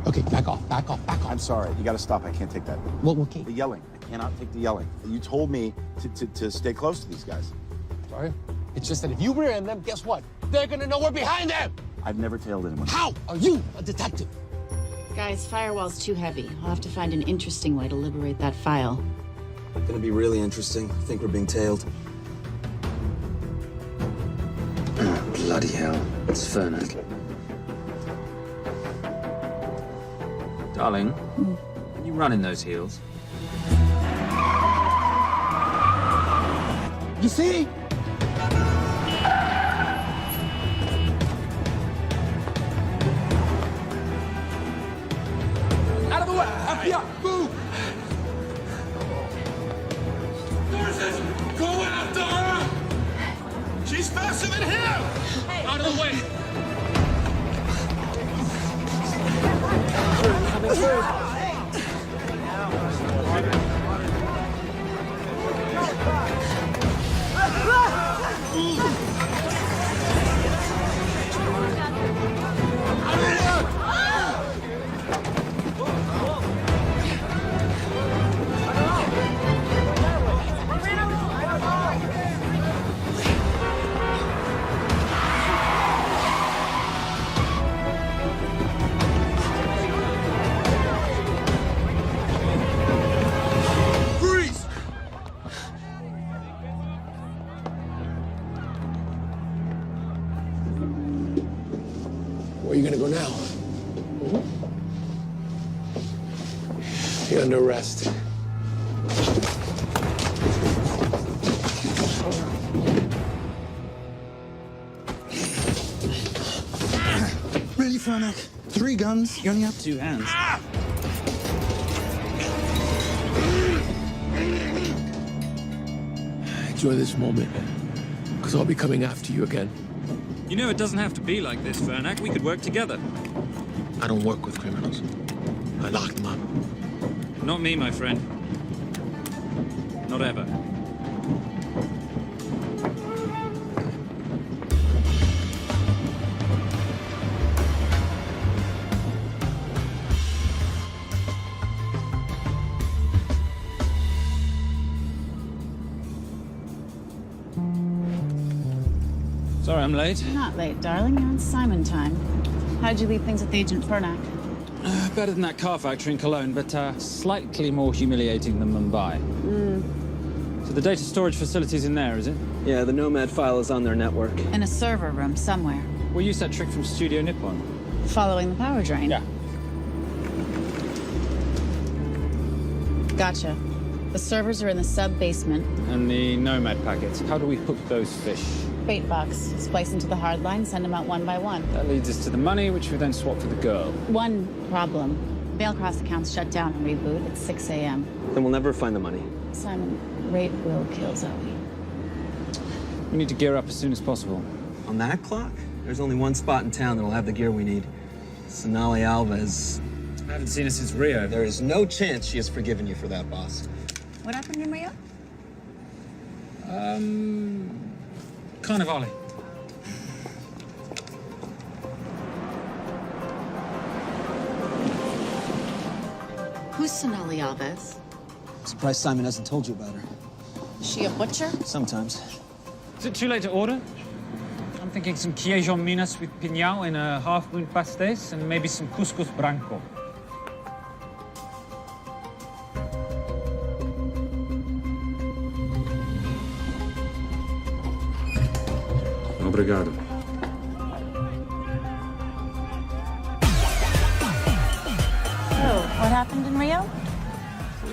Okay, back off, back off, back off. I'm sorry. You gotta stop. I can't take that. What, okay? The yelling. I cannot take the yelling. You told me to stay close to these guys. Sorry? It's just that if you rear end them, guess what? They're gonna know we're behind them! I've never tailed anyone. How are you a detective? Guys, firewall's too heavy. I'll have to find an interesting way to liberate that file. Gonna be really interesting. I think we're being tailed. Oh, bloody hell. It's Fernac. Darling, can you run in those heels? You see? Out of the way! FBI, move! Go after her! She's faster than him! Out of the way! Coming through. Where are you gonna go now? You're under arrest. Really, Fernac? 3 guns? You only have 2 hands. Enjoy this moment, because I'll be coming after you again. You know it doesn't have to be like this, Fernac. We could work together. I don't work with criminals. I lock them up. Not me, my friend. Not ever. Sorry I'm late. You're not late, darling. You're on Simon time. How'd you leave things with Agent Fernac? Better than that car factory in Cologne, but slightly more humiliating than Mumbai. So the data storage facility's in there, is it? Yeah, the Nomad file is on their network. In a server room somewhere. We'll use that trick from Studio Nippon. Following the power drain. Yeah. Gotcha. The servers are in the sub-basement. And the Nomad packets. How do we hook those fish? Bait box. Splice into the hard line, send them out one by one. That leads us to the money, which we then swap for the girl. One problem. Bailcross accounts shut down and reboot at 6 a.m. Then we'll never find the money. Simon, rape will kill Zoe. We need to gear up as soon as possible. On that clock, there's only one spot in town that'll have the gear we need. Sonali Alves. I haven't seen her since Rio. There is no chance she has forgiven you for that, boss. What happened in Rio? Carnivale. Who's Sonali Alves? Surprised Simon hasn't told you about her. Is she a butcher? Sometimes. Is it too late to order? I'm thinking some Queijon Minas with piñao in a half-moon pastéis and maybe some couscous branco. Obrigado. Oh, what happened in Rio?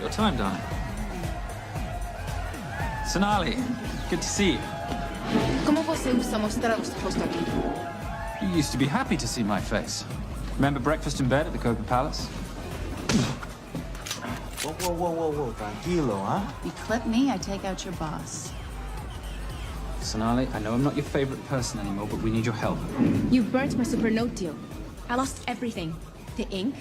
Your time, darling. Sonali, good to see you. ¿Cómo você usa mostrar o rosto aqui? You used to be happy to see my face. Remember breakfast in bed at the Copa Palace? Whoa. Tranquilo, huh? You clip me, I take out your boss. Sonali, I know I'm not your favorite person anymore, but we need your help. You burnt my Supernote deal. I lost everything. The ink,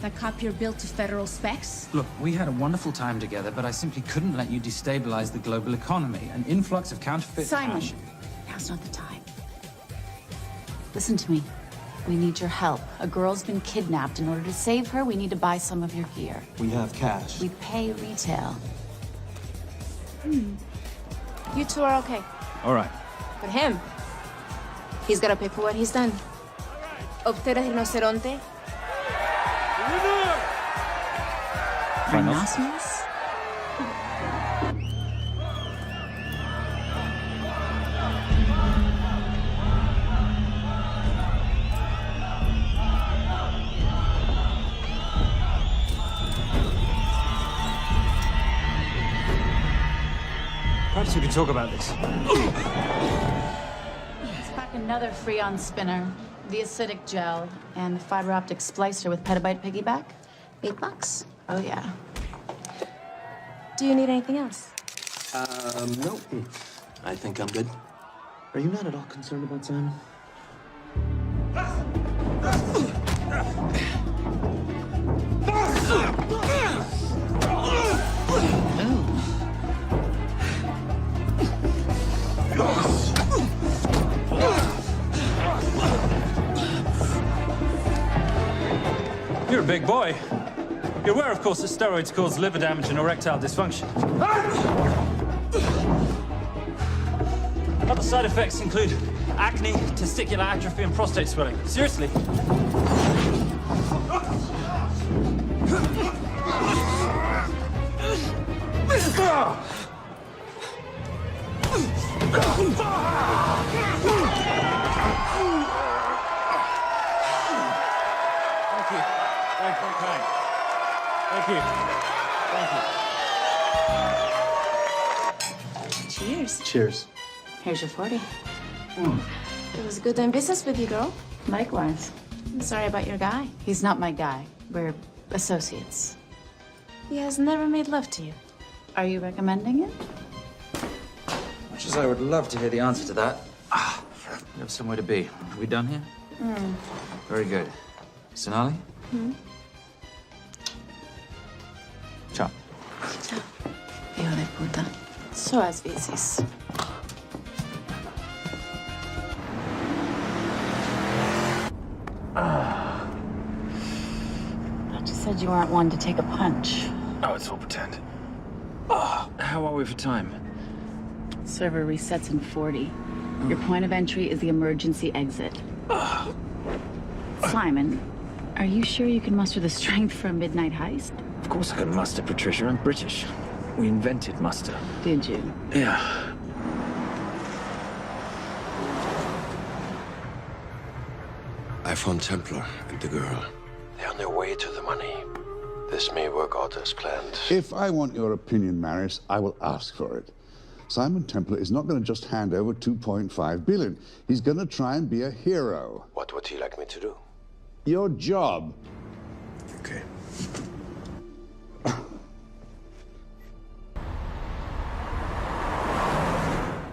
that copier built to federal specs. Look, we had a wonderful time together, but I simply couldn't let you destabilize the global economy. An influx of counterfeit Simon, cash. now's not the time. Listen to me. We need your help. A girl's been kidnapped. In order to save her, we need to buy some of your gear. We have cash. We pay retail. You two are okay. All right. But him, he's gotta pay for what he's done. Obtera rinoceronte. Rhinoceros? Perhaps we could talk about this. Let's pack another Freon spinner, the acidic gel, and the fiber optic splicer with petabyte piggyback. $8. Oh, yeah. Do you need anything else? No. I think I'm good. Are you not at all concerned about Simon? You're a big boy. You're aware, of course, that steroids cause liver damage and erectile dysfunction. Other side effects include acne, testicular atrophy, and prostate swelling. Seriously. Okay. Thank you. Thank you. Cheers. Cheers. Here's your 40. It was good doing business with you, girl. Likewise. I'm sorry about your guy. He's not my guy. We're associates. He has never made love to you. Are you recommending it? Much as I would love to hear the answer to that. We have somewhere to be. Are we done here? Very good. Sonali? Ciao. Ciao. Hijo de puta. So as vicis. Thought you said you weren't one to take a punch. Oh, it's all pretend. How are we for time? Server resets in 40. Your point of entry is the emergency exit. Simon, are you sure you can muster the strength for a midnight heist? Of course I can muster, Patricia. I'm British. We invented muster. Did you? Yeah. I found Templar and the girl. They're on their way to the money. This may work out as planned. If I want your opinion, Maris, I will ask for it. Simon Templar is not going to just hand over 2.5 billion. He's going to try and be a hero. What would he like me to do? Your job. Okay.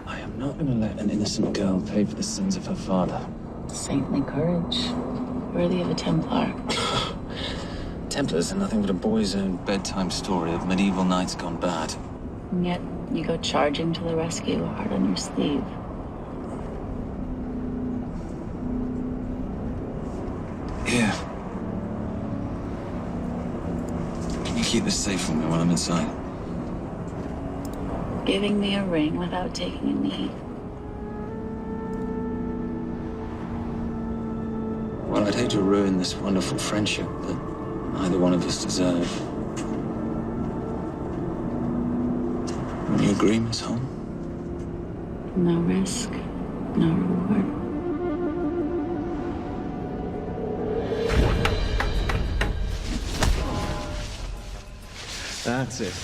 I am not going to let an innocent girl pay for the sins of her father. Saintly courage. Worthy of a Templar. Templars are nothing but a boy's own bedtime story of medieval knights gone bad. And yet, you go charging to the rescue, heart on your sleeve. Here. Can you keep this safe from me while I'm inside? Giving me a ring without taking a knee. Well, I'd hate to ruin this wonderful friendship that neither one of us deserve. Would you agree, Miss Holm? No risk, no reward. That's it.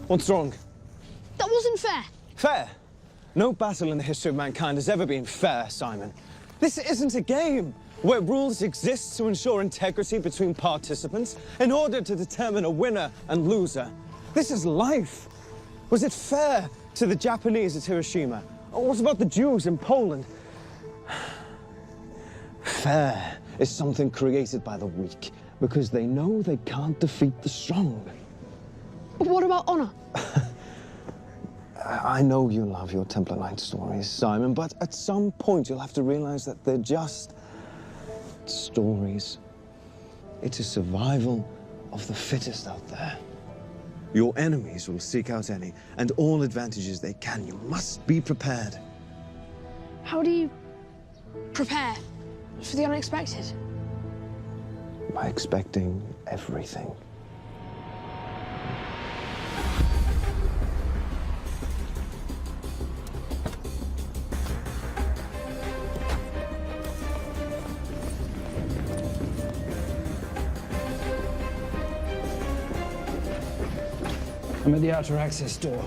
What's wrong? That wasn't fair. Fair? No battle in the history of mankind has ever been fair, Simon. This isn't a game where rules exist to ensure integrity between participants in order to determine a winner and loser. This is life. Was it fair to the Japanese at Hiroshima? Or what about the Jews in Poland? Fair is something created by the weak because they know they can't defeat the strong. But what about honor? I know you love your Templar Knight stories, Simon, but at some point you'll have to realize that they're just stories. It's a survival of the fittest out there. Your enemies will seek out any and all advantages they can. You must be prepared. How do you prepare for the unexpected? By expecting everything. I'm at the outer access door.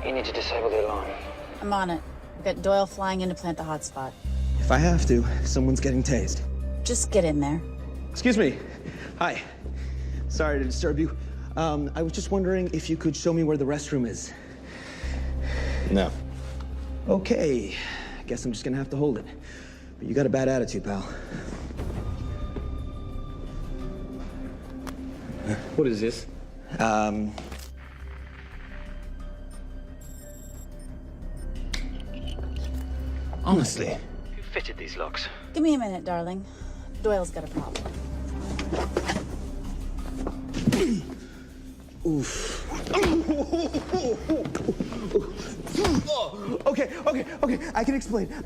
You need to disable the alarm. I'm on it. We've got Doyle flying in to plant the hotspot. If I have to, someone's getting tased. Just get in there. Excuse me. Hi. Sorry to disturb you. I was just wondering if you could show me where the restroom is. No. Okay. Guess I'm just gonna have to hold it. But you got a bad attitude, pal. What is this? Honestly. Who fitted these locks? Give me a minute, darling. Doyle's got a problem. Oof. Okay. I can explain. You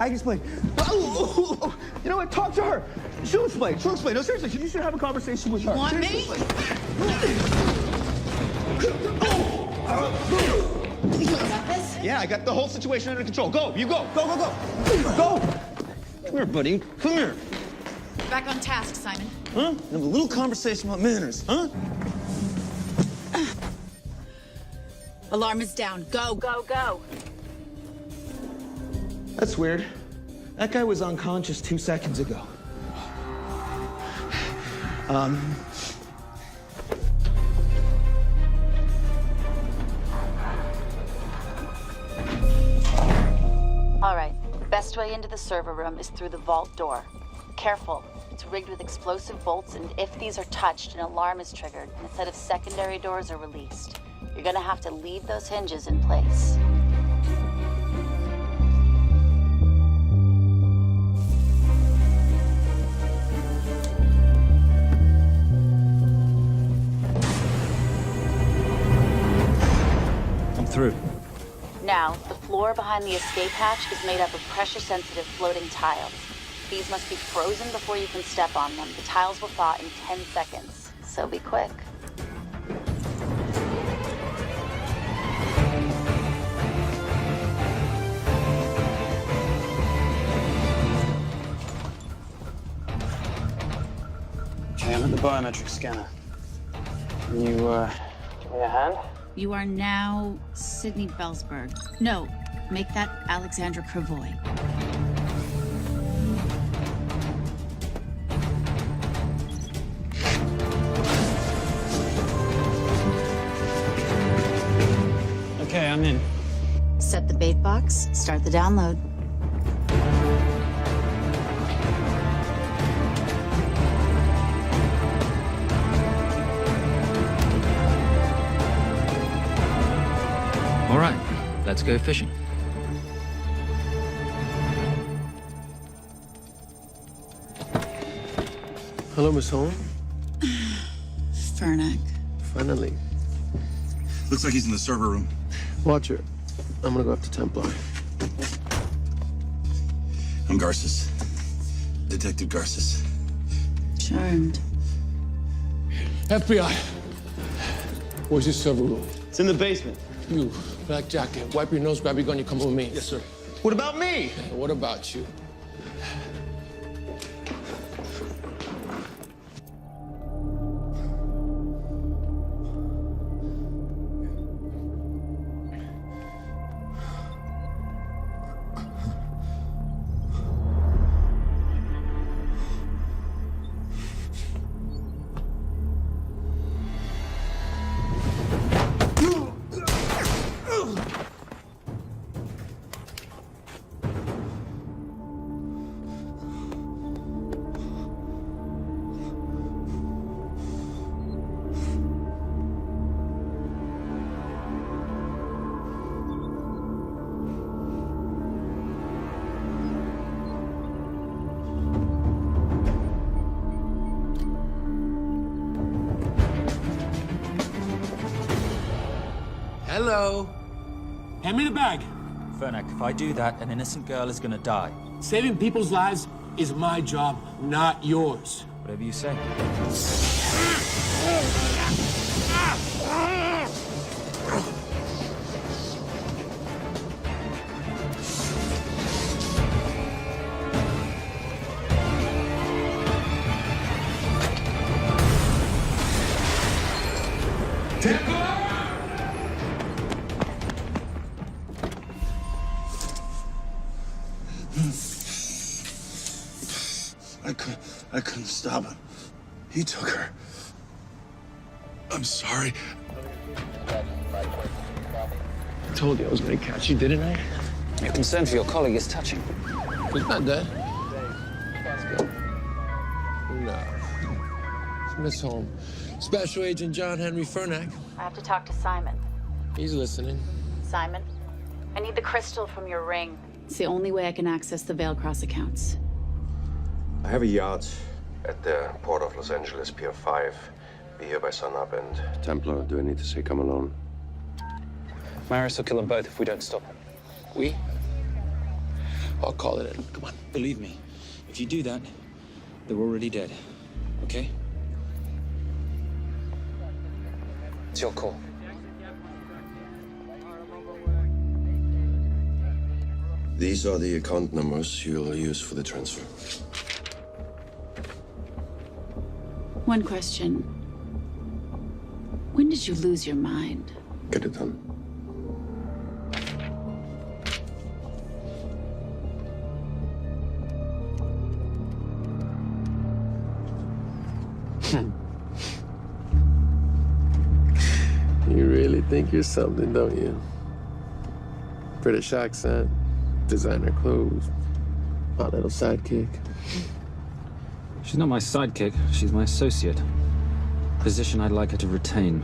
know what? Talk to her. She'll explain. No, seriously, you should have a conversation with her. Want me? Seriously. got this? Yeah, I got the whole situation under control. Go, you go. Go, go, go. Go! Come here, buddy. Come here. Back on task, Simon. Huh? Have a little conversation about manners, huh? Alarm is down. Go, go, go. That's weird. That guy was unconscious 2 seconds ago. All right. Best way into the server room is through the vault door. Careful. It's rigged with explosive bolts, and if these are touched, an alarm is triggered, and a set of secondary doors are released. You're gonna have to leave those hinges in place. I'm through. Now, the floor behind the escape hatch is made up of pressure-sensitive floating tiles. These must be frozen before you can step on them. The tiles will thaw in 10 seconds, so be quick. Okay, I'm at the biometric scanner. Can you, give me a hand? You are now Sydney Bellsberg. No, make that Alexandra Cravoy. Okay, I'm in. Set the bait box, start the download. All right, let's go fishing. Hello, Miss Holm. Fernac. Finally. Looks like he's in the server room. Watcher, I'm gonna go after Templar. I'm Garces. Detective Garces. Charmed. FBI. Where's this server room? It's in the basement. You, black jacket, wipe your nose, grab your gun, you come with me. Yes, sir. What about me? What about you? Hello. Hand me the bag. Fernac, if I do that, an innocent girl is gonna die. Saving people's lives is my job, not yours. Whatever you say. I couldn't stop him. He took her. I'm sorry. I told you I was gonna catch you, didn't I? Your concern for your colleague is touching. He's not dead. Let's go. No. It's Miss Holm. Special Agent John Henry Fernac. I have to talk to Simon. He's listening. Simon, I need the crystal from your ring. It's the only way I can access the Veilcross accounts. I have a yacht at the port of Los Angeles, Pier 5. Be here by sunup, and Templar, do I need to say come alone? Maris will kill them both if we don't stop him. We? I'll call it in. Come on. Believe me, if you do that, they're already dead. Okay? It's your call. These are the account numbers you'll use for the transfer. One question. When did you lose your mind? Get it done. You really think you're something, don't you? British accent, designer clothes, my little sidekick. She's not my sidekick. She's my associate. Position I'd like her to retain.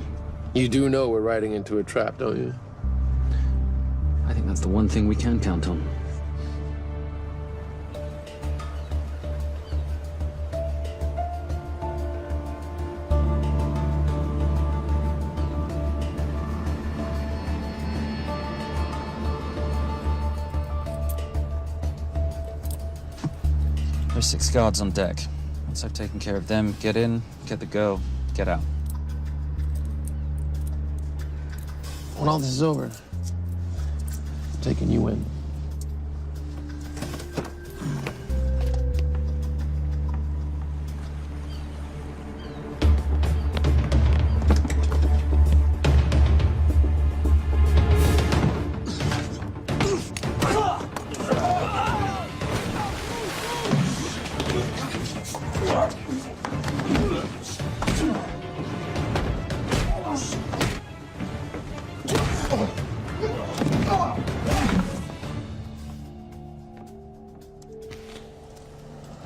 You do know we're riding into a trap, don't you? I think that's the one thing we can count on. There's 6 guards on deck. Once I've taken care of them, get in, get the girl, get out. When all this is over, I'm taking you in.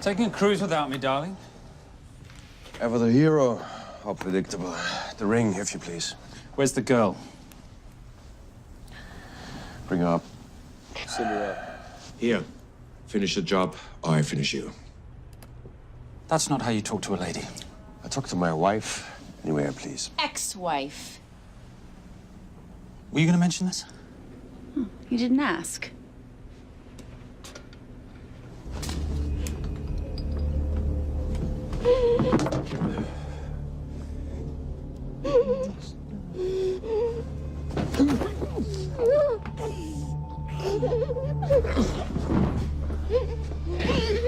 Taking a cruise without me, darling? Ever the hero? How predictable. The ring, if you please. Where's the girl? Bring her up. Send her up. Here. Finish the job, or I finish you. That's not how you talk to a lady. I talk to my wife anywhere I please. Ex-wife. Were you gonna mention this? You didn't ask.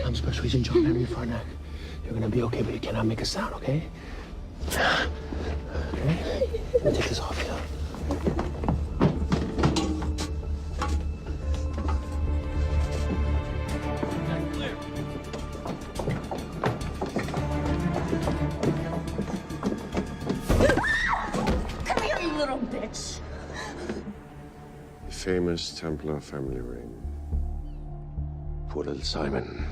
I'm Special Agent John Henry Farnack. You're gonna be okay, but you cannot make a sound, okay? Okay? Let me take this off you. Come here, you little bitch. The famous Templar family ring. Poor little Simon.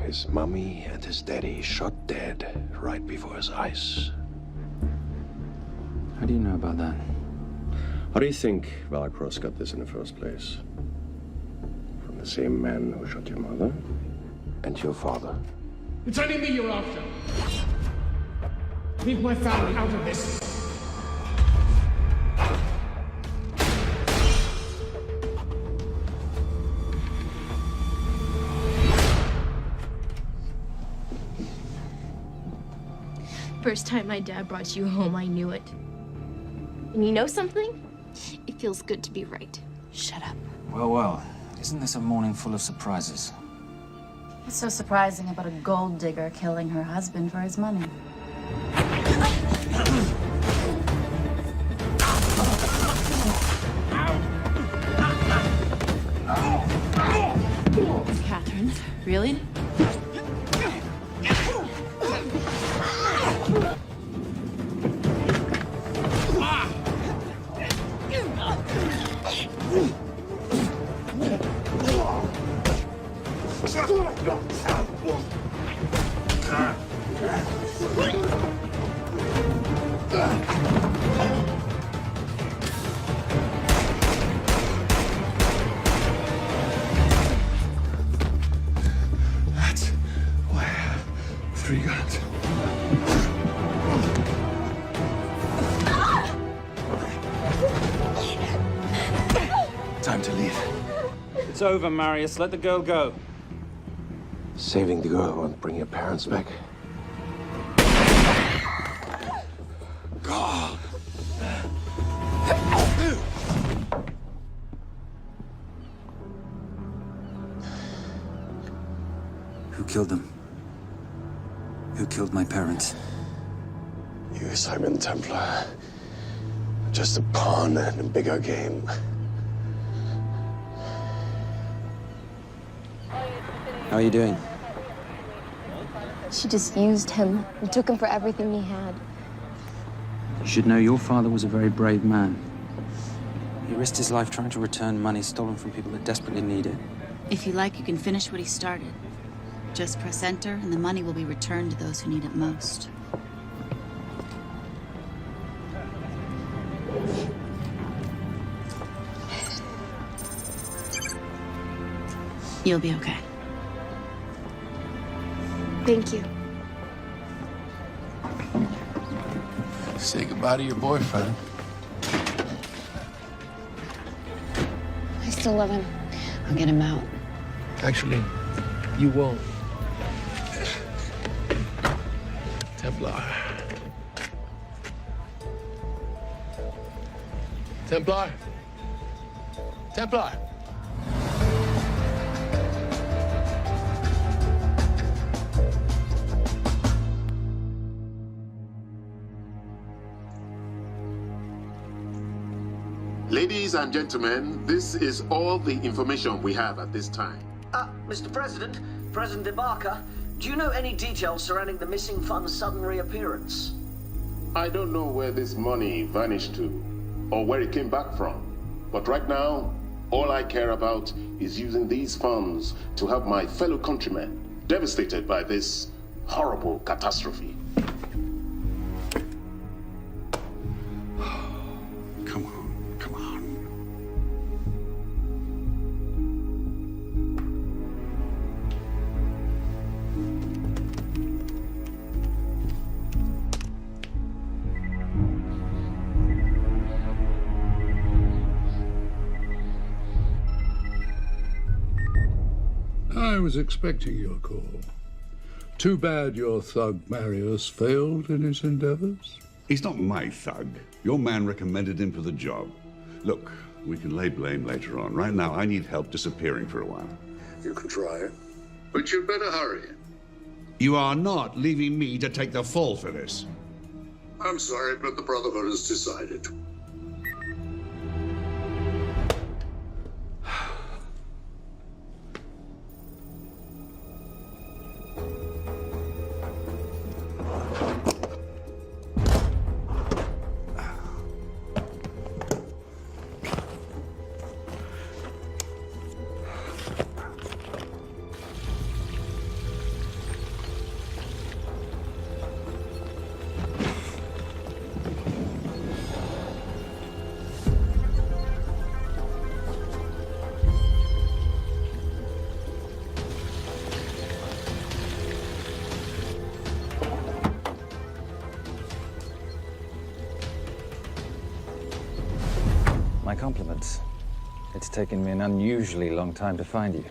His mummy and his daddy shot dead right before his eyes. How do you know about that? How do you think Valacross got this in the first place? From the same man who shot your mother and your father. It's only me you're after. Leave my family out of this. First time my dad brought you home, I knew it. And you know something? It feels good to be right. Shut up. Well, well. Isn't this a morning full of surprises? What's so surprising about a gold digger killing her husband for his money? Catherine, really? That's why I have 3 guns. Time to leave. It's over, Marius. Let the girl go. Saving the girl won't bring your parents back. God. killed them? Who killed my parents? You, Simon Templar. Just a pawn in a bigger game. How are you doing? She just used him and took him for everything he had. You should know your father was a very brave man. He risked his life trying to return money stolen from people that desperately need it. If you like, you can finish what he started. Just press enter, and the money will be returned to those who need it most. You'll be okay. Thank you. Say goodbye to your boyfriend. I still love him. I'll get him out. Actually, you won't. Templar. Templar. Templar. Ladies and gentlemen, this is all the information we have at this time. Mr. President, President Ibaka, do you know any details surrounding the missing fund's sudden reappearance? I don't know where this money vanished to, or where it came back from. But right now, all I care about is using these funds to help my fellow countrymen devastated by this horrible catastrophe. I was expecting your call. Too bad your thug Marius failed in his endeavors. He's not my thug. Your man recommended him for the job. Look, we can lay blame later on. Right now, I need help disappearing for a while. You can try it, but you'd better hurry. You are not leaving me to take the fall for this. I'm sorry, but the Brotherhood has decided. My compliments. It's taken me an unusually long time to find you.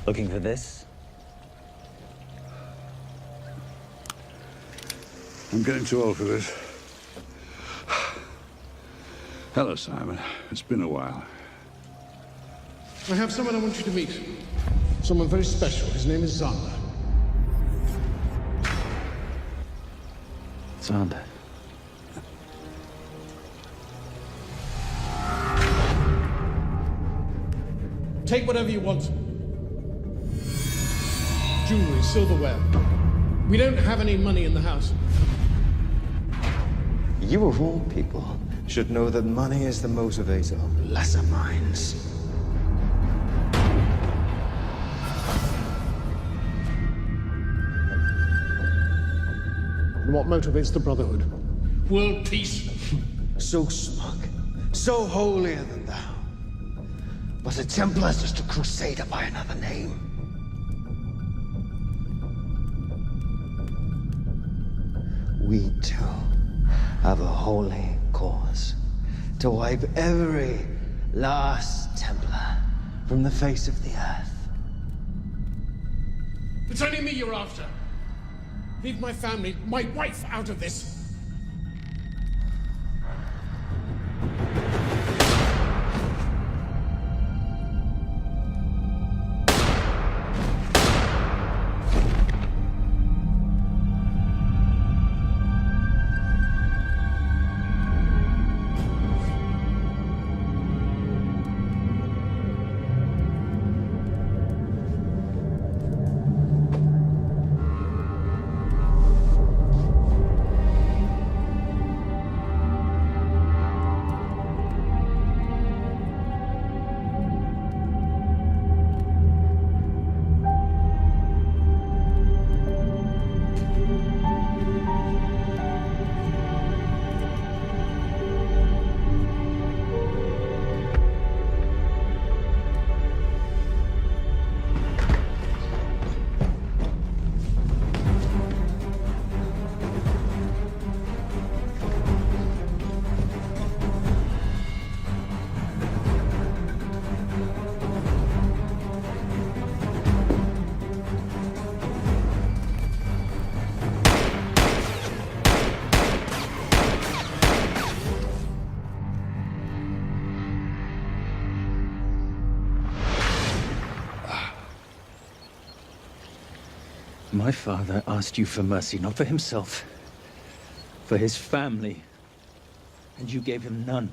Looking for this? I'm getting too old for this. Hello, Simon. It's been a while. I have someone I want you to meet. Someone very special. His name is Zander. Zander. Take whatever you want. Jewelry, silverware. We don't have any money in the house. You of all people should know that money is the motivator of lesser minds. And what motivates the Brotherhood? World peace. So smug, so holier than thou. But a Templar's just a crusader by another name. We too have a holy cause to wipe every last Templar from the face of the earth. It's only me you're after. Leave my family, my wife, out of this. My father asked you for mercy, not for himself, for his family, and you gave him none.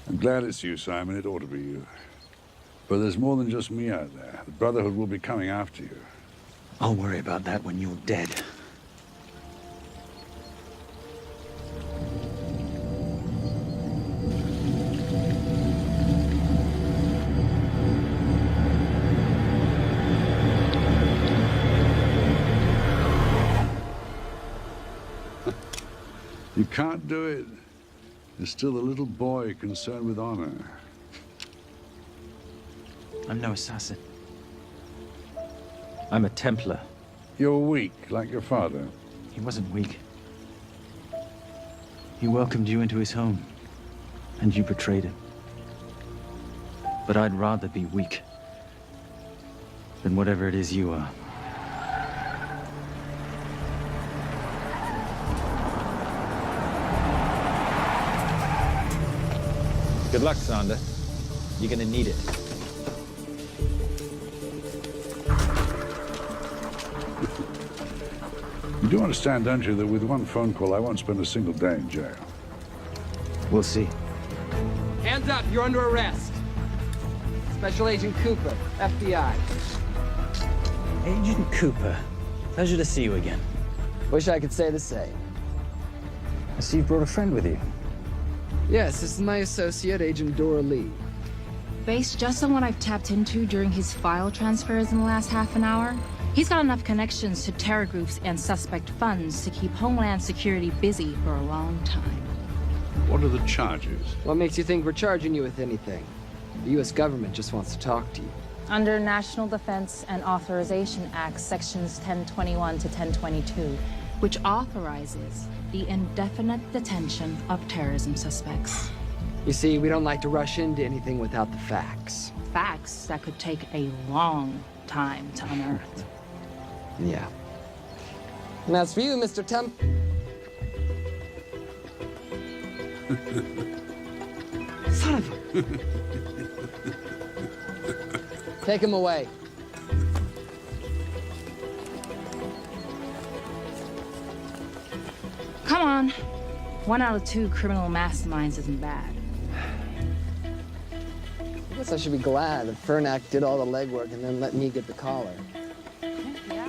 I'm glad it's you, Simon. It ought to be you. But there's more than just me out there. The Brotherhood will be coming after you. I'll worry about that when you're dead. You can't do it. You're still a little boy concerned with honor. I'm no assassin. I'm a Templar. You're weak, like your father. He wasn't weak. He welcomed you into his home, and you betrayed him. But I'd rather be weak than whatever it is you are. Good luck, Sander. You're gonna need it. You do understand, don't you, that with one phone call, I won't spend a single day in jail. We'll see. Hands up, you're under arrest. Special Agent Cooper, FBI. Agent Cooper, pleasure to see you again. Wish I could say the same. I see you brought a friend with you. Yes, this is my associate, Agent Dora Lee. Based just on what I've tapped into during his file transfers in the last half an hour, he's got enough connections to terror groups and suspect funds to keep Homeland Security busy for a long time. What are the charges? What makes you think we're charging you with anything? The U.S. government just wants to talk to you. Under National Defense and Authorization Act, Sections 1021 to 1022, which authorizes the indefinite detention of terrorism suspects. You see, we don't like to rush into anything without the facts. Facts that could take a long time to unearth. Yeah. And as for you, Mr. Temp... Son of a... Take him away. Come on. 1 out of 2 criminal masterminds isn't bad. I guess I should be glad that Fernak did all the legwork and then let me get the collar. Yeah.